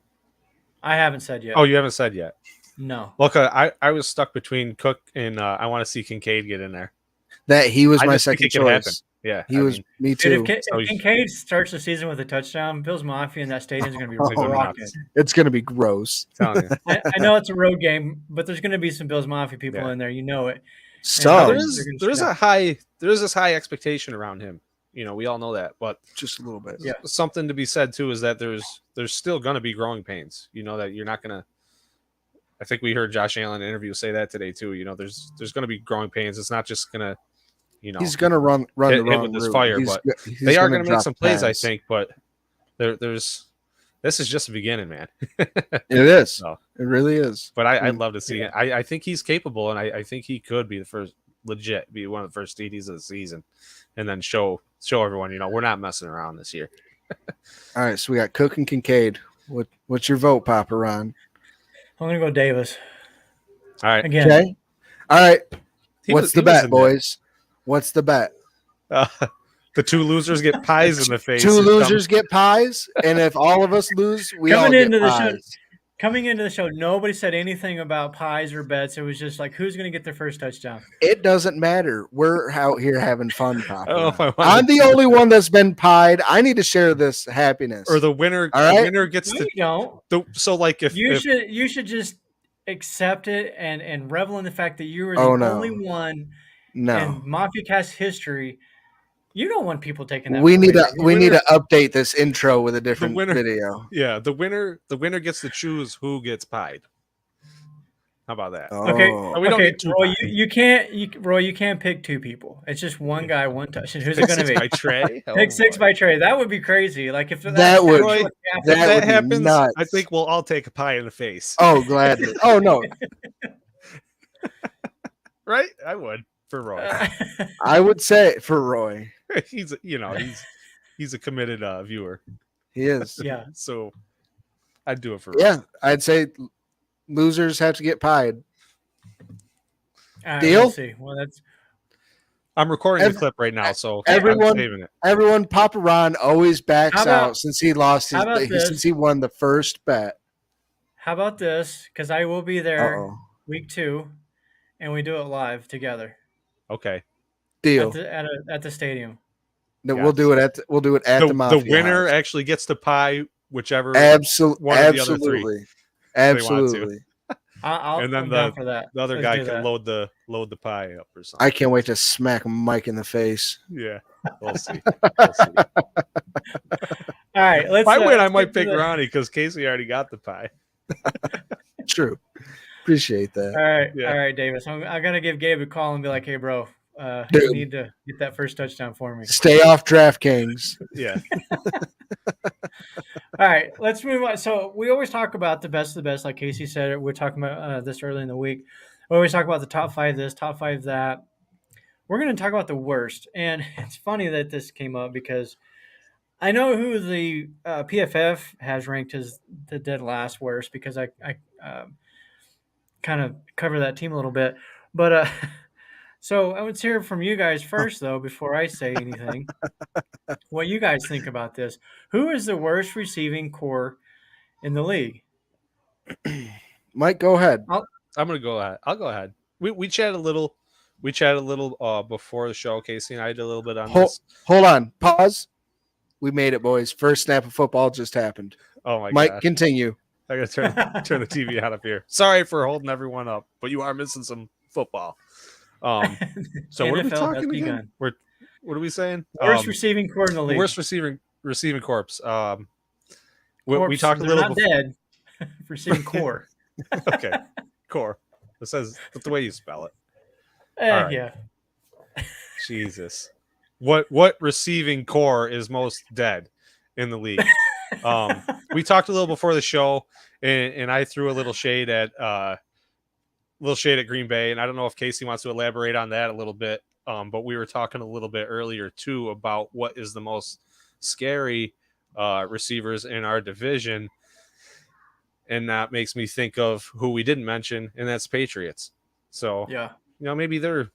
I haven't said yet. Oh, you haven't said yet. No. Look, I was stuck between Cook and I want to see Kincaid get in there. That he was I my just think second it could happen. choice. Yeah, He was me too. Dude, if Kincaid starts the season with a touchdown, Bill's Mafia in that stadium is going to be They're going rocking. nuts. It's gonna be gross. Telling you. I know it's a road game, but there's going to be some Bill's Mafia people Yeah. in there. You know it. So There is this high expectation around him. we all know that, but just a little bit. Yeah. something to be said too is that there's still going to be growing pains. That you're not going to. I think we heard Josh Allen in an interview say that today too. There's going to be growing pains. It's not just going to, He's going to run hit, the hit wrong with this route. fire, He's, but he's they are going to make drop some plays, I pass. think. But there's this is just the beginning, man. It is. So, It really is. but I'd love to see it. I think he's capable, and I think he could be be one of the first DDs of the season, and then show everyone, we're not messing around this year. All right, so we got Cook and Kincaid. What's your vote, Papa Ron? I'm gonna go Davis All right. again. Okay. All right. He What's was the in bet, there. boys? What's the bet? The two losers get pies in the face. Two and losers get pies, and if all of us lose, we all Coming get into the show, pies. Coming into the show, nobody said anything about pies or bets. It was just like, who's going to get their first touchdown? It doesn't matter. We're out here having fun, I don't know if Papa. I want I'm the only one that's been pied. I need to share this happiness. or the winner. All right. The winner gets No, you don't. so like if You should just accept it and revel in the fact that you were the Oh, no. only one No, in Mafia Cast history. You don't want people taking that. we need to away. update this intro with a different winner- video. yeah, the winner gets to choose who gets pied. How about that? Okay. Oh. We don't Okay, need two Roy, pies. you can't pick two people. It's just one guy, one touchdown. Who's it going to be? By Trey. Pick six by Trey. That would be crazy. Like if That would- actually happened. If that that would be happens, nuts. I think we'll all take a pie in the face. Oh, gladly. Oh no, Right? I would for Roy. I would say for Roy. he's a committed viewer. He is. Yeah. So I'd do it for Roy. Yeah, I'd say losers have to get pied. All right, Deal? Let's see. Well, that's I'm recording the clip right now, so everyone- I'm saving it. Everyone, Papa Ron always backs How about- out since he lost how about this? since he won the first bet. how about this? Because I will be there Uh-oh. week 2, and we do it live together Okay. Deal. at the stadium. No, Yes. we'll do it at the Mafia The winner house. actually gets to pie whichever one Absolutely, of the other three. absolutely, they want to. absolutely. I'll And then I'm down for that. the other Let's guy do can that. load the pie up or something. I can't wait to smack Mike in the face. Yeah. We'll see. We'll see. All right, let's. If I win, I let's might get to pick the- Ronnie because Casey already got the pie. True. Appreciate that. All right, Yeah. all right, Davis. I'm gonna give Gabe a call and be like, "Hey, bro, Dude. you need to get that first touchdown for me." Stay off DraftKings. Yeah. All right, let's move on. So we always talk about the best of the best, like Casey said. We're talking about this early in the week. We always talk about the top 5 this, top 5 that. We're going to talk about the worst, and it's funny that this came up because I know who the PFF has ranked as the dead last worst because I kind of cover that team a little bit. But so I would hear from you guys first, though, before I say anything. What you guys think about this? Who is the worst receiving core in the league? Mike, go ahead. I'm gonna go ahead. I'll go ahead. We chatted a little. We chatted a little before the show. Casey and I did a little bit on this. Hold on. Pause. We made it, boys. First snap of football just happened. Oh my Mike, god! continue. I gotta turn the TV out up here. Sorry for holding everyone up, but you are missing some football. So what are we NFL has talking begun. again? What are we saying? Worst receiving core in the league. Worst receiving corps. We Corpse. talked a They're little not before. dead. Receiving core. Okay, core. It says that's the way you spell it. All right. Yeah. Jesus, what receiving core is most dead in the league? We talked a little before the show, and I threw a little shade at Green Bay, and I don't know if Casey wants to elaborate on that a little bit. But we were talking a little bit earlier too about what is the most scary receivers in our division, and that makes me think of who we didn't mention, and that's Patriots. So Yeah. maybe they're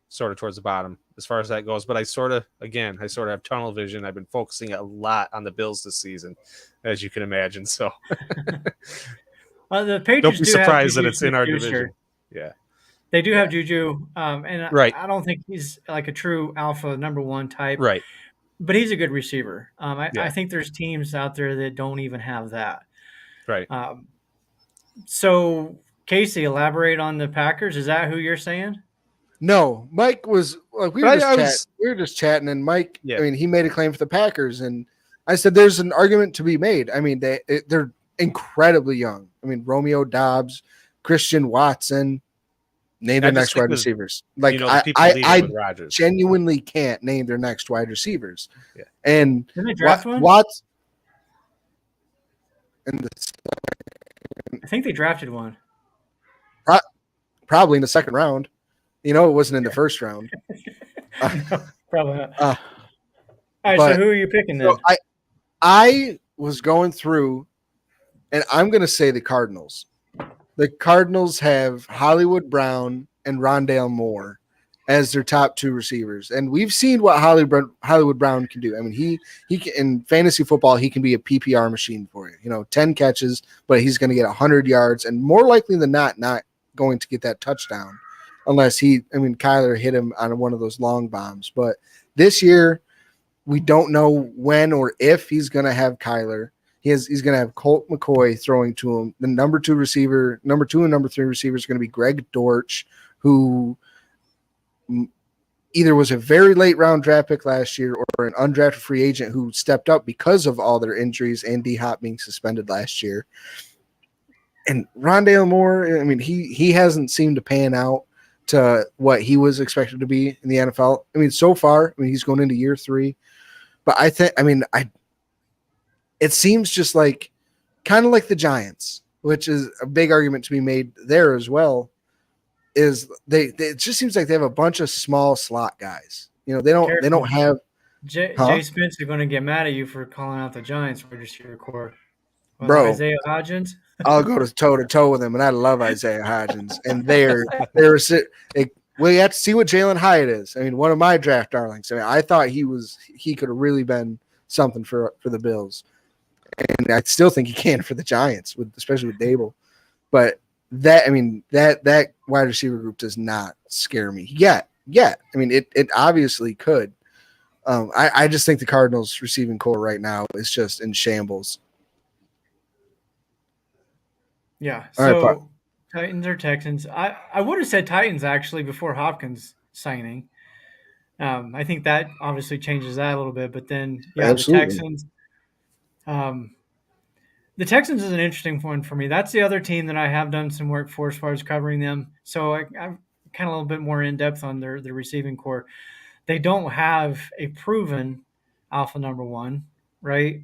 sort of towards the bottom as far as that goes. But I sort of have tunnel vision. I've been focusing a lot on the Bills this season, as you can imagine. So Well, the Patriots don't be do have surprised that Juju it's in our Smith-Schuster. division. Yeah. They do have Juju, and Right. I don't think he's like a true alpha number 1 type, Right. but he's a good receiver. Yeah. I think there's teams out there that don't even have that. Right. So, Casey, elaborate on the Packers. Is that who you're saying? No, Mike was like But I was we were just chatting, and Mike, Yeah. I mean, he made a claim for the Packers, and I said there's an argument to be made. I mean, they're incredibly young. I mean, Romeo Dobbs, Christian Watson, name I their just next think wide with receivers. Like the people leaving with Rodgers. genuinely can't name their next wide receivers. Yeah. And Didn't they draft one? Watts and I think they drafted one. probably in the second round. You know, it wasn't in the first round. No, probably not. Uh, All right, but- so who are you picking then? So I was going through, and I'm going to say the Cardinals. The Cardinals have Hollywood Brown and Rondale Moore as their top two receivers, and we've seen what Hollywood Brown can do. I mean, he can, in fantasy football, he can be a PPR machine for you. You know, 10 catches, but he's going to get 100 yards, and more likely than not going to get that touchdown, unless Kyler hit him on one of those long bombs. But this year, we don't know when or if he's going to have Kyler. He's going to have Colt McCoy throwing to him. The number two and number three receiver is going to be Greg Dortch, who either was a very late round draft pick last year or an undrafted free agent who stepped up because of all their injuries and D-Hop being suspended last year. And Rondale Moore, I mean, he hasn't seemed to pan out to what he was expected to be in the NFL. I mean, so far, he's going into year 3. But it seems just like kind of like the Giants, which is a big argument to be made there as well. Is it just seems like they have a bunch of small slot guys. You know, they don't have Jay Spence is going to get mad at you for calling out the Giants wide receiver core. Bro. Isaiah Hodgins. I'll go toe to toe with him, and I love Isaiah Hodgins. And we have to see what Jalen Hyatt is. I mean, one of my draft darlings. I mean, I thought he could have really been something for the Bills, and I still think he can for the Giants, especially with Dable. But that wide receiver group does not scare me yet. I mean, it obviously could. I just think the Cardinals receiving core right now is just in shambles. Yeah. All So right, Titans or Texans? I would have said Titans actually before Hopkins signing. I think that obviously changes that a little bit, but then Absolutely. the Texans. The Texans is an interesting one for me. That's the other team that I have done some work for as far as covering them. So I'm kind of a little bit more in depth on their receiving core. They don't have a proven alpha number one, right?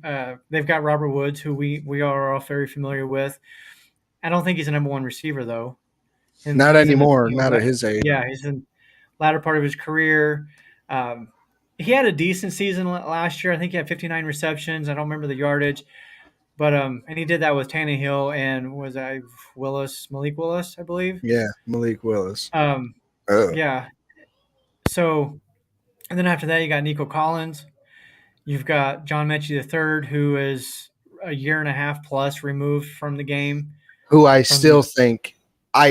They've got Robert Woods, who we are all very familiar with. I don't think he's a number one receiver though. And Not he's anymore. Not at his age. Yeah, he's in latter part of his career. He had a decent season last year. I think he had 59 receptions. I don't remember the yardage, but and he did that with Tannehill and Malik Willis, I believe. Yeah, Malik Willis. Yeah. So, and then after that, you got Nico Collins. You've got John Mechie III, who is a year and a half plus removed from the game. Who I still think,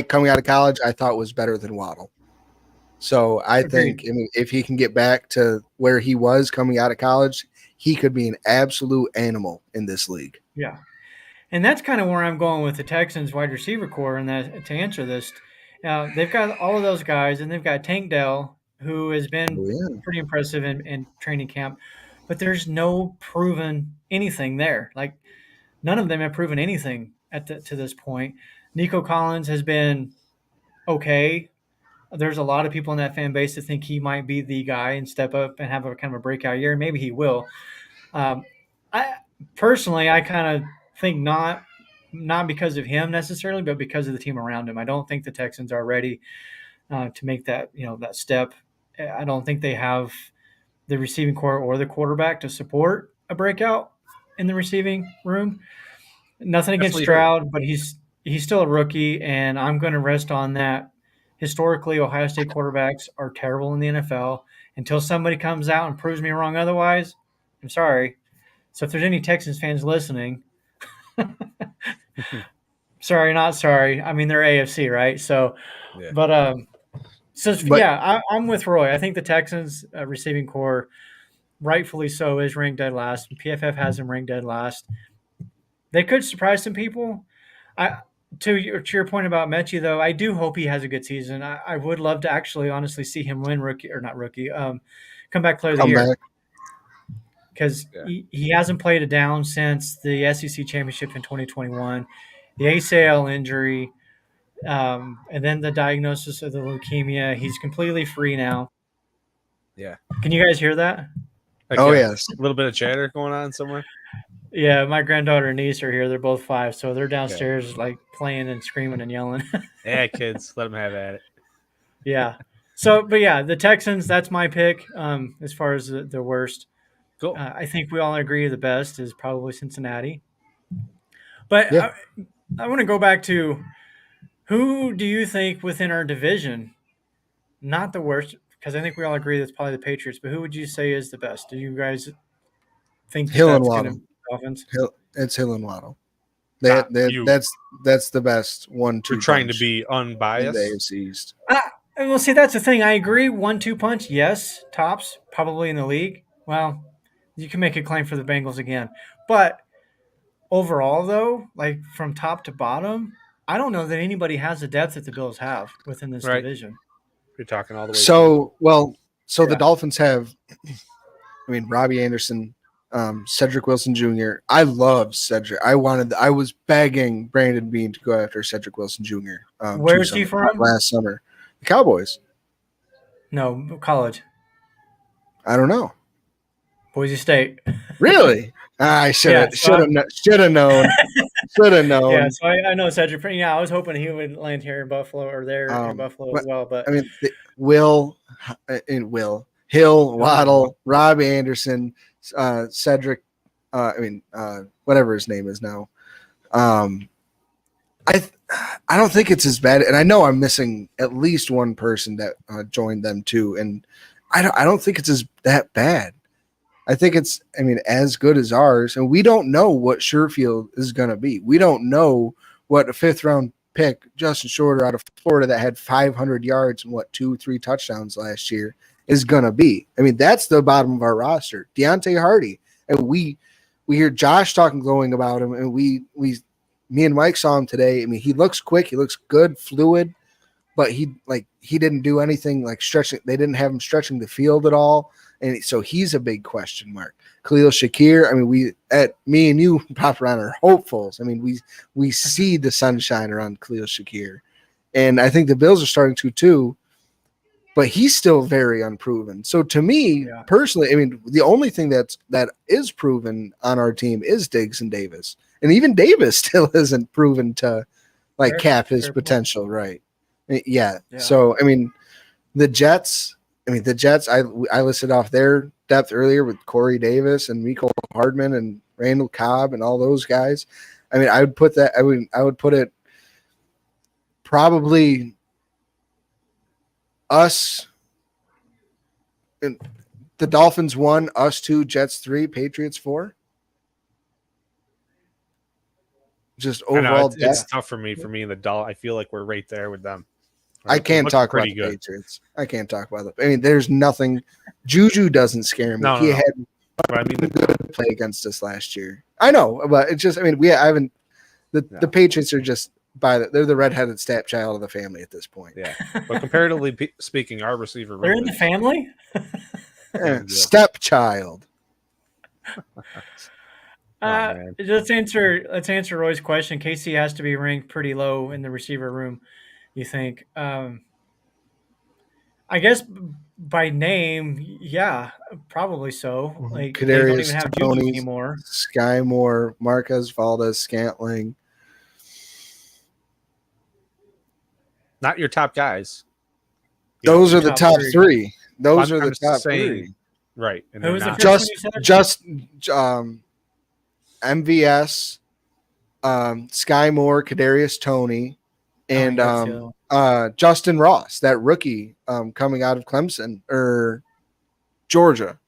coming out of college, I thought was better than Waddle. So I think, if he can get back to where he was coming out of college, he could be an absolute animal in this league. Yeah. And that's kind of where I'm going with the Texans wide receiver core. And that to answer this, they've got all of those guys, and they've got Tank Dell, who has been pretty impressive in training camp, but there's no proven anything there. Like none of them have proven anything to this point. Nico Collins has been okay. There's a lot of people in that fan base that think he might be the guy and step up and have a kind of a breakout year. Maybe he will. I personally kind of think not because of him necessarily, but because of the team around him. I don't think the Texans are ready to make that that step. I don't think they have the receiving core or the quarterback to support a breakout in the receiving room. Nothing against Stroud, but he's still a rookie, and I'm going to rest on that. Historically, Ohio State quarterbacks are terrible in the NFL. Until somebody comes out and proves me wrong otherwise, I'm sorry. So if there's any Texans fans listening, sorry, not sorry. I mean, they're AFC, right? So, Yeah. But I'm with Roy. I think the Texans receiving core, rightfully so, is ranked dead last. PFF has them ranked dead last. They could surprise some people. to your point about Mechie, though, I do hope he has a good season. I would love to actually, honestly, see him win rookie or not rookie, comeback player of the Come year back. because Yeah. he hasn't played it down since the SEC championship in 2021, the ACL injury, and then the diagnosis of the leukemia. He's completely free now. Yeah. Can you guys hear that? Like, Oh, yeah, yes. a little bit of chatter going on somewhere. Yeah, my granddaughter and niece are here. They're both 5, so they're downstairs like playing and screaming and yelling. Yeah, kids, let them have at it. Yeah. So, but yeah, the Texans. That's my pick. As far as the worst, Cool. I think we all agree the best is probably Cincinnati. But Yeah. I want to go back to who do you think within our division, not the worst, because I think we all agree that's probably the Patriots. But who would you say is the best? Do you guys think that Hill and that's going to be Waddle. the Dolphins? It's Hill and Waddle. Not you. That's the best 1-2. You're trying to punch be in the unbiased. AFC East. Well, see, that's the thing. I agree. 1-2 punch, yes, tops probably in the league. Well, you can make a claim for the Bengals again, but overall, though, like from top to bottom, I don't know that anybody has the depth that the Bills have within this Right. division. You're talking all the way. So the Yeah. Dolphins have, I mean, Robbie Anderson, Cedric Wilson Jr. I love Cedric. I was begging Brandon Bean to go after Cedric Wilson Jr. Where's he from? Last summer, the Cowboys. No, college, I don't know. Boise State. Really? I should have Yeah, so known. Should have known. Yeah, so I know Cedric. Yeah, I was hoping he would land here in Buffalo or there in Buffalo but- as well. But I mean, Will Hill, Waddle, Rob Anderson, Cedric. Whatever his name is now. I don't think it's as bad, and I know I'm missing at least one person that joined them too, and I don't think it's that bad. I think it's, as good as ours, and we don't know what Sherfield is going to be. We don't know what a 5th round pick, Justin Shorter out of Florida that had 500 yards and 2-3 touchdowns last year is going to be. That's the bottom of our roster. Deontay Hardy, and we hear Josh talking glowing about him, and me and Mike saw him today. He looks quick, he looks good, fluid, but he didn't do anything like stretching. They didn't have him stretching the field at all. And so he's a big question mark. Khalil Shakir, me and you, Pop around, are hopefuls. We see the sunshine around Khalil Shakir. And I think the Bills are starting to too, but he's still very unproven. So to me, personally, the only thing that is proven on our team is Diggs and Davis. And even Davis still isn't proven to cap his potential, right? Yeah. So, the Jets, I listed off their depth earlier with Corey Davis and Mecole Hardman and Randall Cobb and all those guys. I would put that. I would put it probably us. And the Dolphins 1, us 2, Jets 3, Patriots 4. Just overall, it's tough for me. For me and the Dolphins, I feel like we're right there with them. I can't talk about the Patriots. I can't talk about them. There's nothing. Juju doesn't scare me. No, he no. had But a good play against us last year. I know, but it's just. I haven't. The Patriots are just they're the redheaded stepchild of the family at this point. Yeah, but comparatively speaking, our receiver they're in the family. Stepchild. Let's answer Roy's question. Casey has to be ranked pretty low in the receiver room. You think? I guess by name, yeah, probably so. Like they don't even have Juju anymore. Sky Moore, Marquez Valdez, Scantling. Not your top guys. Those are the top 3. Those are the top 3. Right. And who was the first one you said? Just MVS, Sky Moore, Kadarius Toney, and Justin Ross, that rookie coming out of Clemson or Georgia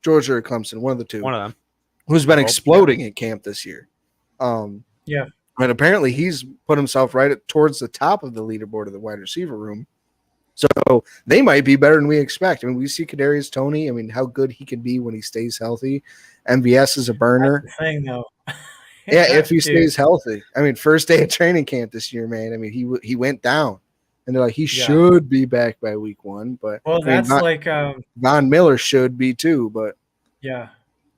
or Clemson, one of the two. One of them. Who's been exploding in camp this year. Yeah. And apparently he's put himself towards the top of the leaderboard of the wide receiver room. So they might be better than we expect. We see Kadarius Toney. How good he can be when he stays healthy. MVS is a burner. That's the thing, though. Yeah, if he Dude, stays healthy. I mean, first day of training camp this year, man. I mean, he went down, and they're like he yeah. should be back by week 1. But Well, I mean, that's like Von Miller should be too. But yeah.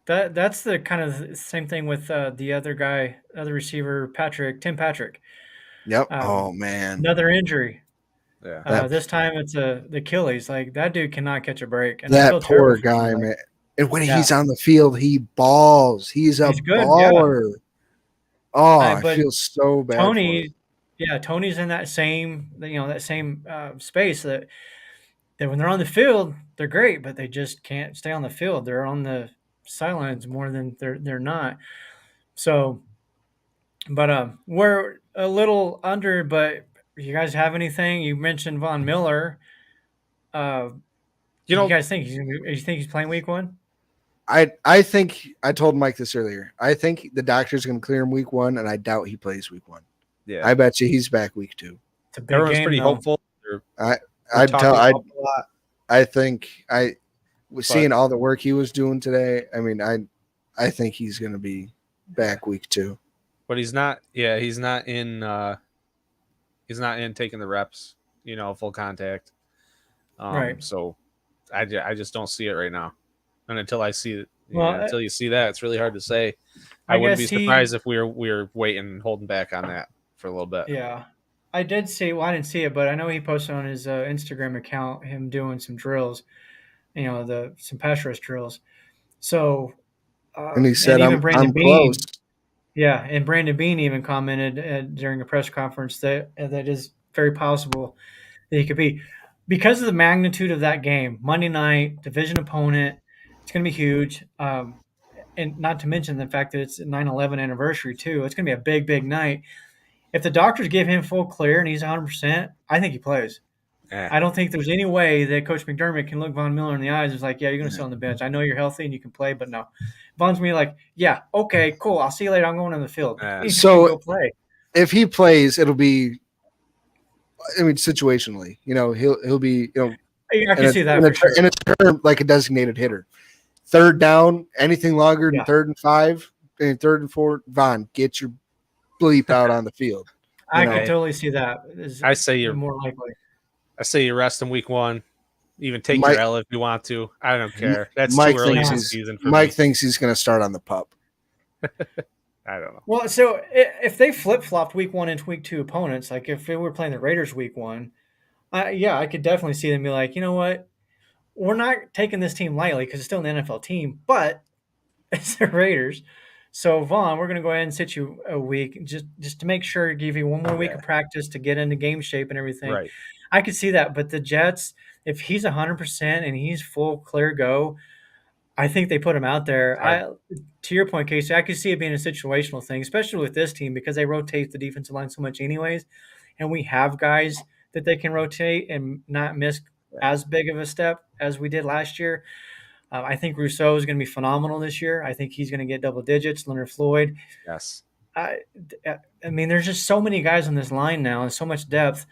That's the kind of same thing with the other guy, other receiver, Tim Patrick. yep. Um, Oh man, another injury. Yeah. that This time it's the Achilles. Like that dude cannot catch a break, and I that feel terrible poor for him. guy, Like, man. And when yeah, he's on the field, he balls. He's a he's good. Yeah, baller. Oh, I but feel so bad for him. Tony, yeah, Tony's in that same that same space that when they're on the field they're great, but they just can't stay on the field. They're on the sidelines more than they're not. So, but we're a little under. But you guys have anything? You mentioned Von Miller. Uh, You you know, guys think you think he's playing week 1? I think I told Mike this earlier. I think the doctor's going to clear him week 1, and I doubt he plays week 1. yeah. I bet you he's back week 2. It's a big Everyone's game pretty though. hopeful. They're, I they're I'd talking tell I up a lot. I think I was But- seeing all the work he was doing today. I mean, I think he's going to be back week 2. But he's not. Yeah, he's not in. He's not in taking the reps. Full contact. Right. So, I just don't see it right now. And until I see it, Well, until you see that, it's really hard to say. I I wouldn't be guess surprised if we were waiting, holding back on that for a little bit. Yeah, I did see. Well, I didn't see it, but I know he posted on his Instagram account him doing some drills. Some pass rush drills. So, And he said, even Brandon I'm Bean, close. yeah, and Brandon Bean even commented during a press conference that is very possible that he could be, because of the magnitude of that game, Monday night division opponent. It's going to be huge, and not to mention the fact that it's a 9/11 anniversary too. It's going to be a big, big night. If the doctors give him full clear and he's 100%, I think he plays. Eh, I don't think there's any way that Coach McDermott can look Von Miller in the eyes and is like, yeah, you're going to sit on the bench. I know you're healthy and you can play, but no. Von's going to be like, yeah, okay, cool. I'll see you later. I'm going on the field. He's So- going to go play. If he plays, it'll be I mean situationally, he'll be, I can see that in for sure. in a term like a designated hitter. Third down, anything longer than Yeah. 3rd and 5, and 3rd and 4, Von, get your bleep out on the field. I know. could totally see that. I say you're. more likely. I say you rest in week 1. Even take Mike- your L if you want to. I don't care. That's Mike too early in thinks the he's season for Mike me. thinks he's going to start on the pup. I don't know. Well, so if they flip flopped week 1 into week 2 opponents, like if they were playing the Raiders week 1, I could definitely see them be like, you know what? We're not taking this team lightly because it's still an NFL team, but it's the Raiders. So Vaughn, we're going to go ahead and sit you a week just to make sure, give you one more week of practice to get into game shape and everything. Right. I could see that, but the Jets, if he's 100% and he's full clear go, I think they put him out there. To your point, Casey, I could see it being a situational thing, especially with this team because they rotate the defensive line so much, anyways, and we have guys that they can rotate and not miss as big of a step as we did last year. I think Rousseau is going to be phenomenal this year. I think he's going to get double digits. Leonard Floyd. Yes. I mean, there's just so many guys on this line now and so much depth.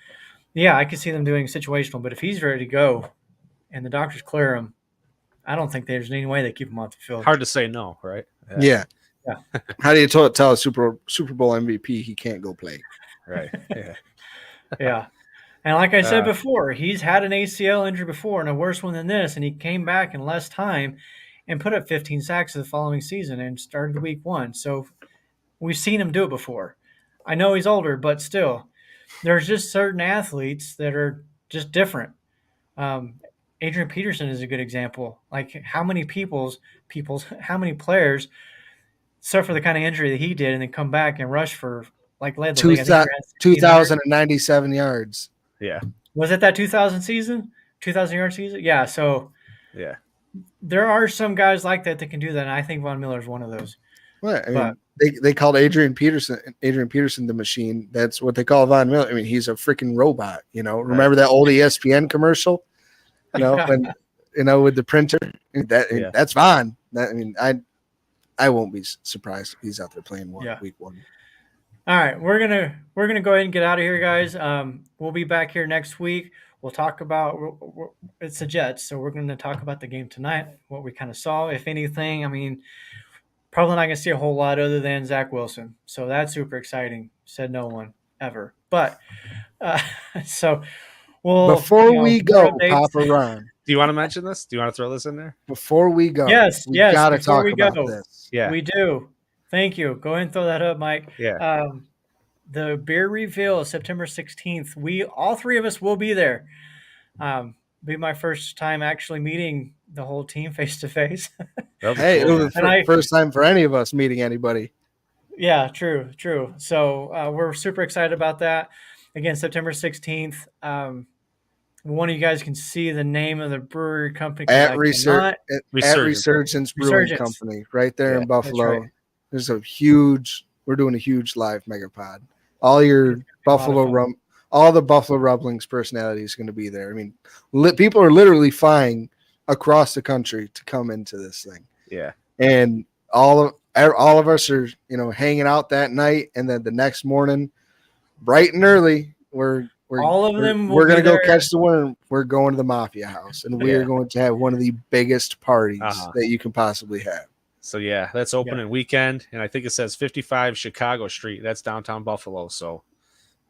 Yeah, I could see them doing situational, but if he's ready to go and the doctors clear him, I don't think there's any way they keep him off the field. Hard to say no, right? Yeah. Yeah. How do you tell a Super Bowl MVP he can't go play? Right. Yeah. Yeah. And like I said Uh, before, he's had an ACL injury before and a worse one than this, and he came back in less time and put up 15 sacks the following season and started week 1. So we've seen him do it before. I know he's older, but still, there's just certain athletes that are just different. Adrian Peterson is a good example. Like how many how many players suffer the kind of injury that he did and then come back and rush for like led the league. I think he ran 2,097 yards. Yeah. Was it that 2,000 season? 2,000 yard season? Yeah. So Yeah. there are some guys like that can do that, and I think Von Miller is one of those. Well, I mean, But- they called Adrian Peterson the machine. That's what they call Von Miller. I mean, he's a freaking robot. Remember that old ESPN commercial? With the printer. That's Von. I won't be surprised if he's out there playing week 1. All right, we're gonna go ahead and get out of here, guys. We'll be back here next week. We'll talk about it's the Jets, so we're going to talk about the game tonight, what we kind of saw, if anything. I mean, Probably not going to see a whole lot other than Zach Wilson. So that's super exciting. Said no one ever. But uh, so we'll, Before we more go, updates. Papa Ron, Do you want to mention this? Do you want to throw this in there? before we go, Yes, we yes. got to Before talk we about go, this. Yeah. we do. Thank you. Go ahead and throw that up, Mike. Yeah. The beer reveal, September 16th. All three of us will be there. Be my first time actually meeting the whole team face to face. That'll be Hey, cool, it man. was the first time for any of us meeting anybody. Yeah, true. So we're super excited about that. Again, September 16th. One of you guys can see the name of the brewery company. 'Cause At I cannot. Resurgence Brewing Resurgence. Company, right there Yeah, in That's Buffalo. right. We're doing a huge live megapod. All your It's gonna be a lot of fun. all the Buffalo Rumblings personalities going to be there. I mean, people are literally flying across the country to come into this thing, Yeah. and all of us are hanging out that night, and then the next morning, bright and early, we're All of them will we're be gonna go there. catch the winner. We're going to the Mafia house, and we are Yeah. going to have one of the biggest parties Uh-huh. that you can possibly have. So yeah, that's opening weekend, and I think it says 55 Chicago Street. That's downtown Buffalo. So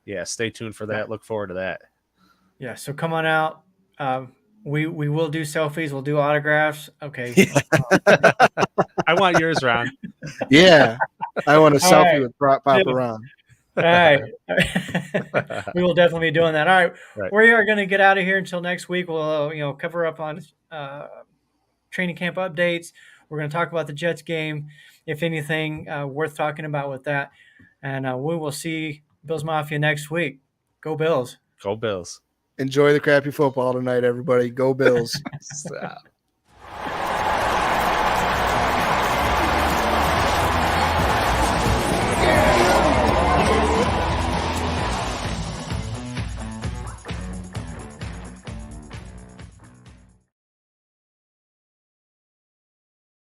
yeah, stay tuned for that. Look forward to that. Yeah, so come on out. We will do selfies. We'll do autographs. Okay. I want yours, Ron. Yeah, I want a All selfie right. with Papa Yeah. Ron. All right. We will definitely be doing that. All right. Right. We are going to get out of here until next week. We'll cover up on training camp updates. We're going to talk about the Jets game, if anything worth talking about with that. And we will see Bills Mafia next week. Go Bills. Go Bills. Enjoy the crappy football tonight, everybody. Go Bills. Stop.